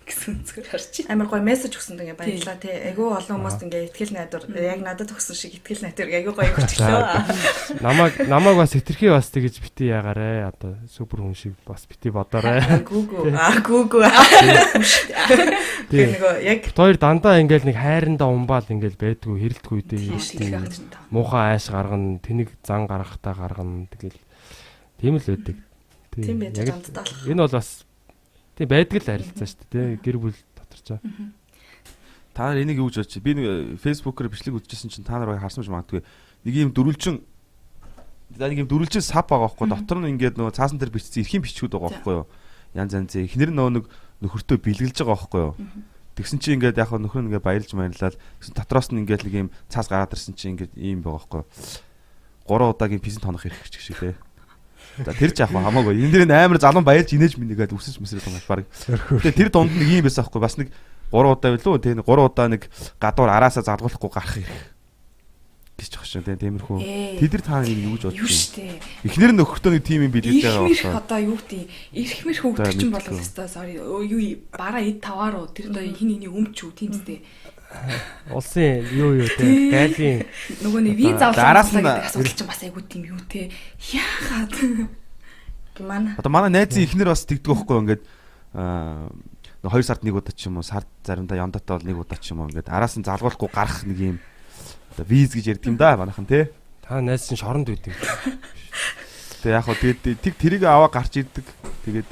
гэсэн өнцгөр харж байна. Амар гоё мессеж өгсөнд ингээ баярлалаа тий. Айгүй олон хүмүүст ингээ ихтгэл найдвар яг надад өгсөн шиг ихтгэл найдвар айгүй гоё өгчлөө. Намайг бас хэтэрхий бас тэгэж бити ягаарэ. Одоо супер хүн шиг бас бити бодоорой. Гүүгүү. Тэгээ нөгөө яг хоёр дандаа ингээл нэг хайрандаа умбаал ингээл байдгүй хэрэлдэх үедээ муухай ааш гаргана, тэнэг зан гаргахтаа гаргана. Тэгэл тийм л байдаг. тийм байж амттай болох. Энэ бол бас тийм байдаг л харилцаа шүү дээ. Гэр бүл дотор ч. Та нар энийг юу гэж бодчих? Би нэг фэйсбүүкээр бичлэг үзчихсэн чинь та нар харсан ч магадгүй. Нэг юм дөрвөлжин сав байгаа байхгүй. Дотор нь ингээд нөгөө цаасан дээр бичсэн эрхийн бичгүүд байгаа байхгүй юу? Янз янз. Эхнэр нөгөө нөхөртөө бэлгэлж байгаа байхгүй юу? Тэгсэн чинь ингээд яг нөхөр нь ингээд баярлж баярлал. Тэгсэн дотроос нь ингээд нэг юм цаас гараад ирсэн чинь ингээд ийм байгаа байхгүй юу? 3 удаагийн пизэн тонох хэрэг шиг те. За тэр ч яг хамаагүй. Энэ дээр амар залан баярж инээж минийгээд үсэж мэсрээд байгаа баг. Тэгээ тэр дунд нэг юм байсан байхгүй. Бас нэг 3 удаа билүү? Тэ 3 удаа нэг гадуур араасаа залгуулахгүй гарах хэрэг. Гэж жоох шүү дээ. Тиймэрхүү. Тэд нар та нэг юу гэж бодчих. Юу штэ. Эхнэр нөхөртөө нэг тим юм бэлгэж байгаа байхгүй. Одоо юу гэдэг эрхмэр хөвгдөж чинь болов хэвээр sorry. Юу бараа эд таваар уу тэр одоо хин хиний өмч үү тийм үстэй. Улсын юу те гайлын нөгөө нэг виз авах асуудал чинь бас айгүй тийм юу те. Яагаад Манай одоо манай найзын эхнэр бас тэгдэг байхгүй ингээд 2 сард нэг удаа ч юм уу сард заримдаа яндатаа бол нэг удаа ч юм уу ингээд араас нь залгуулахгүй гарах нэг юм одоо виз гэж ярьд юм да манайхан те. Та найз чинь шоронд үйдэг. Тэг яг хөө тэгээд тэрийг аваа гарч ирдэг. Тэгээд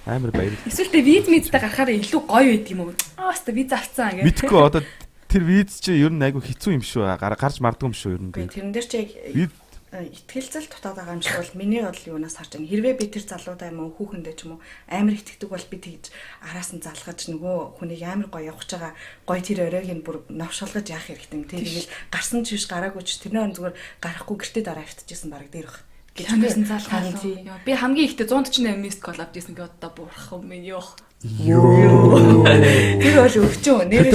амар баяр. Эсвэл тэ виз мэдтэй гарахаар илүү гоё байд юм уу? Хаста виз авцсан гэх. Мэдхгүй одоо тэр виз чи ер нь айгүй хэцүү юм шүү. Гарч мардгүй юм шүү ер нь. тэрэн дээр чи яг итгэлцэл дутаад байгаа юм шиг бол миний бол юунаас харж байна. Хэрвээ би тэр залуудаа юм уу хүүхэндээ ч юм уу амар ихтгэдэг бол би тэгж араас нь залгаж нөгөө хүнийг амар гоё явах чагаа гоё тэр оройг нь бүр навшуулгаж яах хэрэгтэй юм. Тэгэл гарсан ч биш гараагүй ч тэрний өн зүгээр гарахгүй гэртээ дараа авчижсэн баг дээр бах. Гэжсэн залгаад. Би хамгийн ихтэй 148 мист кол авчихсан гэдэг одоо буурах юм юу. Тэр бол өвчөө нэрээ.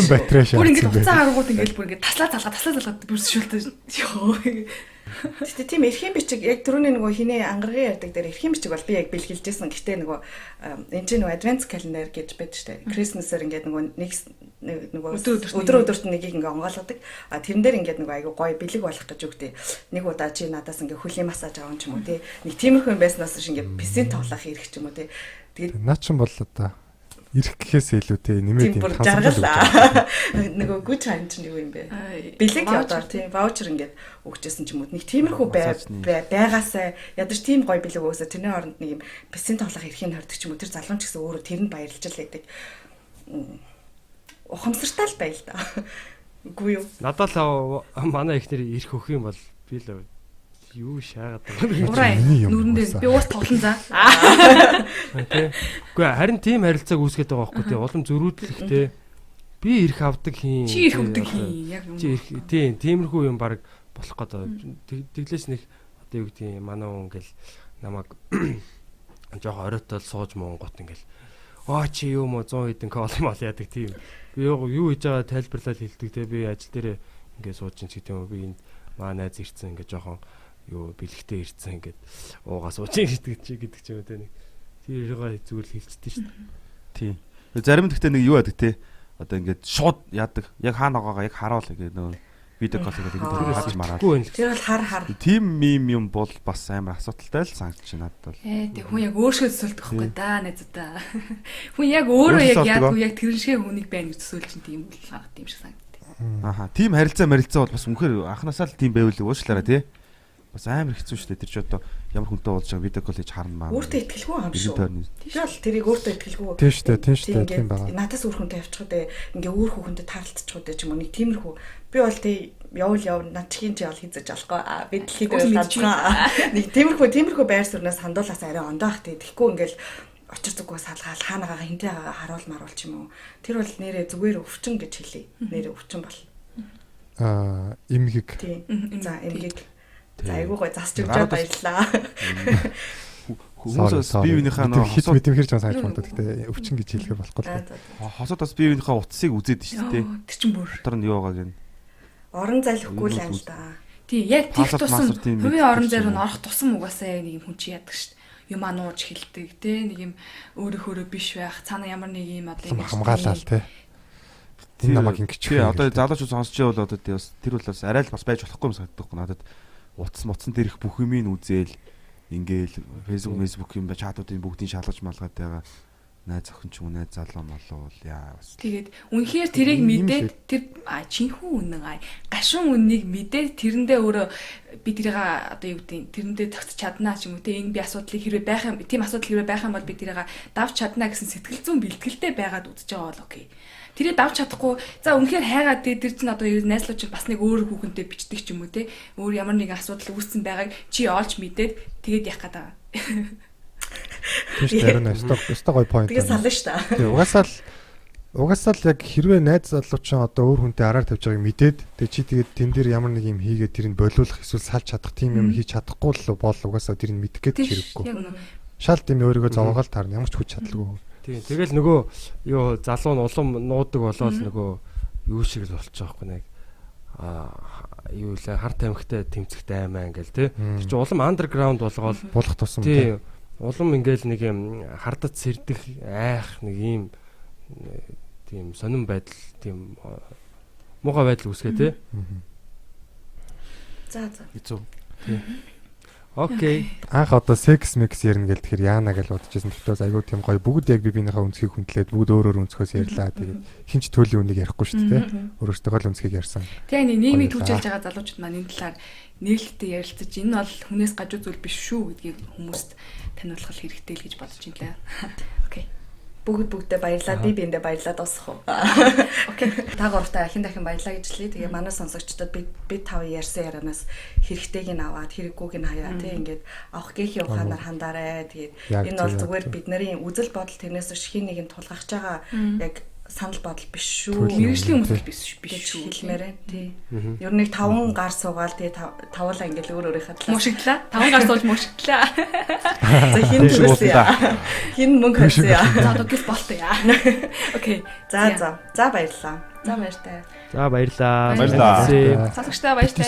Бүр ингэж уцаа харангууд ингэж бүр ингэж таслаа залгаад бүрсшүүлдэг. Гэтэ тийм эрхийн бичиг яг түрүүний нөгөө хинээ ангаргийн ярддаг дээр эрхийн бичиг бол би яг бэлгэлжсэн. Гэтэ нөгөө энэ чинь нөгөө advance calendar гэж байдаг шүү дээ. Christmas-аар ингээд нөгөө өдөр-өдөрт нэгийг ингээд онгойлгодог. А тэрэн дээр ингээд нөгөө айгу гоё бэлэг болох гэж үгтэй. Нэг удаа чи надаас ингээд хөлийн массаж авах юм ч юм уу тий. Нэг тиймэрхүү юм байснаас шиг ингээд писент тоглох хэрэг ч юм уу тий. Тэгээд наа чин бол одоо ирэх гэхээс илүү те нэмээд юм хансаа. Нөгөө гүч хаан чинь юу юм бэ? Бэлэг одоо тийм ваучер ингээд өгчээсэн ч юм уу. Нэг тиймэрхүү байгаасаа ядаж тийм гоё бэлэг өгөөсө тэрний оронд нэг юм песент тоглох эрхийг хордог ч юм уу. Тэр залуун ч гэсэн өөрөө тэрэнд баярлж л байдаг. Ухамсартай л байл та. Үгүй юу? Надад л манай ихнэр ирэх өгөх юм бол би л юу шаагаад байгаа. Ураа нүрэндээ би уус тоглон за. Үгүй харин тийм харилцааг үүсгэж байгаа байхгүй тий улам зөрүүдлэх тий би ирэх авдаг хийн чи ирэх өгдөг хийн яг юм. Тийм тиймэрхүү юм баг болох гэдэг. Тэглээс нэг одоо юу гэдэг манай хүн ингээл намайг жоох оройтол сууж муунгот ингээл чи юу мо 100 хэдэн кол мал яадаг тийм. Би юу хийж байгаа тайлбарлал хэлдэг тий би ажил дээр ингээд сууж чинь гэдэг юм би энд маа найз ирсэн ингээд жоохон юу бэлгтэй ирсэн ингээд уугаа сууж гэдэг ч юм уу те нэг тэрийгээ зүгээр л хэлцдэг шүү дээ. Тийм. Зарим гэхдээ нэг юу яадаг те одоо ингээд шууд яадаг. Яг хаана байгаагаа яг хараал гэдэг нөгөө видео кол гэдэг нь харж мараад. Тэр бол хар. Тийм юм бол бас амар асуудалтай л санагдаж байна надад бол. Тэг хүн яг өөрсгөө төсөөлдөг байхгүй да найзуудаа. Хүн яг өөрөө яг тэрэн шиг хүнийг байна гэж төсөөлж чинь тийм л хаад юм шиг санагдав. Аха. Тийм харилцаа бол бас үнэхээр анханасаа л тийм байвал уушлаараа тий. Бас амар хэцүү шүү дээ. Тэр чи одоо ямар хүнтэй уулзж байгаа видео кол хийж харна маа. Өөртөө ихтгэлгүй юм шүү. Тийм л тэрийг өөртөө ихтгэлгүй. Тийм шүү дээ. Тийм байна. Надаас өөр хүнтэй явчихдаг дээ. Ингээ өөр хүнтэй тааралцчихдаг дээ ч юм уу. Нэг тиймэрхүү. Би бол тий явал над чихийн чи бол хийзэж болохгүй. Би дэлхийд байлгаа. Нэг тиймэрхүү байр суурнаас хандуулаас арай ондоох тий. Тэгэхгүй ингээл очир зүгөө салгаал хаанагаа хинтэйгээ харуул маруул ч юм уу. Тэр бол нэрээ зүгээр өвчин гэж хэлье. Нэрээ өвчин бол. Имгэг. Тийм. За эмгэг. Тий. За айгуу гой засч өгчөө баярлаа. Хүмүүс биевийнхээ нөө хит мэдэмхэрч байгаа санаж байна. Гэхдээ өвчин гэж хэлэхээр болохгүй л дээ. хосоод бас биевийнхээ утсыг үзээд шүү дээ. Тэр чин бүр. Дотор нь юу байгааг нь. Орон залхихгүй л аим л да. Тий, яг тех Пассворд, тусам массворд тийм хувийн мэддэг орон шүү. зайр нь орох тусам угаасаа яг нэг юм хүн чи яадаг шүү дээ. Юм анууж хэлдэг тий, нэг юм өөрөө биш байх. Цаана ямар нэг юм одоо юм Хамгаалал те. Энэ намайг ингэж Тий, одоо залуучууд сонсож байвал одоо тий бас тэр бол бас арай л бас байж болохгүй юм санагддаг гоо надад. Утсан дээрх бүх юмыг үзээл ингээл Facebook юм ба чатуудын бүгдийг шалгаж малгаад байгаа. Найз охин ч юм уу найз залуу молоо бол яа бас. тэгээд үнэхээр тэрийг мэдээд тэр чинхүү үнэн гашуун үннийг мэдээд тэрэндээ өөрөө би тэрийг одоо юу гэдэг тэрэндээ тогтч чаднаа ч юм уу те энэ би асуудлыг хэрвээ байх юм тийм асуудал хэрвээ байх юм бол би тэрийг давж чаднаа гэсэн сэтгэл зүйн бэлтгэлтэй байгаад үзэж байгаа бол окей. Тэрийг давж чадахгүй за үнэхээр хайгаад тэр чинь одоо найзлууч чинь бас нэг өөр хүүхэнтэй бичдэг ч юм уу те өөр ямар нэгэн асуудал үүссэн байгааг чи олж мэдээд тэгээд яах гээд байгаа. тийш дэрэн өстой гой point. Тэгээ сална ш та. Тэгээ угаасаа л яг хэрвээ найз залуучин одоо өөр хүнтэй араар тавьж байгааг мэдээд тэгээ чи тэгээд тэн дээр ямар нэг юм хийгээд тэрийг болиулах эсвэл салж чадах тийм юм хийж чадахгүй л бол угаасаа тэрийг мэдэх гээд хэрэггүй. Шал тийм өөрийгөө зовоогоол таарна ямар ч хүч чадалгүй. Тийм. Тэгэл нөгөө юу залуу нь улам нуудаг болоод нөгөө юу шиг л болчих жоохгүй нэг юу лээ хар тамхитай тэмцэгтэй аймаа ингээл тий. Тэр чинь улам андерграунд болгоод Болох тусам тий. Улам ингээл нэг юм хардад сэрдэх айх нэг юм тийм сонирн байдал тийм муухай байдал үүсгээ тий. За. Хэцүү. Окей. Анх одоо секс микс ярина гэл тэгэхээр яана гэж бодчихсон. Тэгтээс айгүй тийм гоё бүгд яг би биенийхээ өнцгийг хүндлээд бүгд өөр өнцгөөс ярьлаа. Тэгээд хинч төлөв үнийг ярихгүй шүү дээ. Өөрөөсөө гол өнцгийг ярьсан. Тэгээ нэг нийгмийг түгжүүлж байгаа залуучууд маань энэ талаар нээлттэй ярилцаж энэ бол хүнээс гажуу зүйл биш шүү гэдгийг хүмүүст таниулах хэрэгтэй л гэж бодож байна лээ. Окей. Бүгдээ баярлаа. Би биэндээ баярлаа дуусах уу. Окей. Та гуравтаа ахин дахин баярлаа гэж хэлье. Тэгээ манай сонсогчдод би тав ярьсан ярианаас хэрэгтэйг нь аваад хэрэггүйг нь хаяа тий ингээд авах гээхийн ухаанаар хандаарай. Тэгээд энэ бол зүгээр бидний үзэл бодол тэрнээс шхийн нэг нь тулгахж байгаа яг санал бодол биш шүү. Мэргэжлийн хүмүүс биш гэж шүү. хэлмээрээ тий. Ер нь 5 гар суугаал тий тавуулаа ингээл өөр өөрийнхөө талаас Мушигдлаа. 5 гар суулж мушигдлаа. за хин төлөөсөн яа. Хин мөнгө хөрсөн яа. За одоо гис болтой яа. Окей. За баярлаа. За баяртай. За баярлаа. Баярлалаа. Сонсогчдаа баяртай.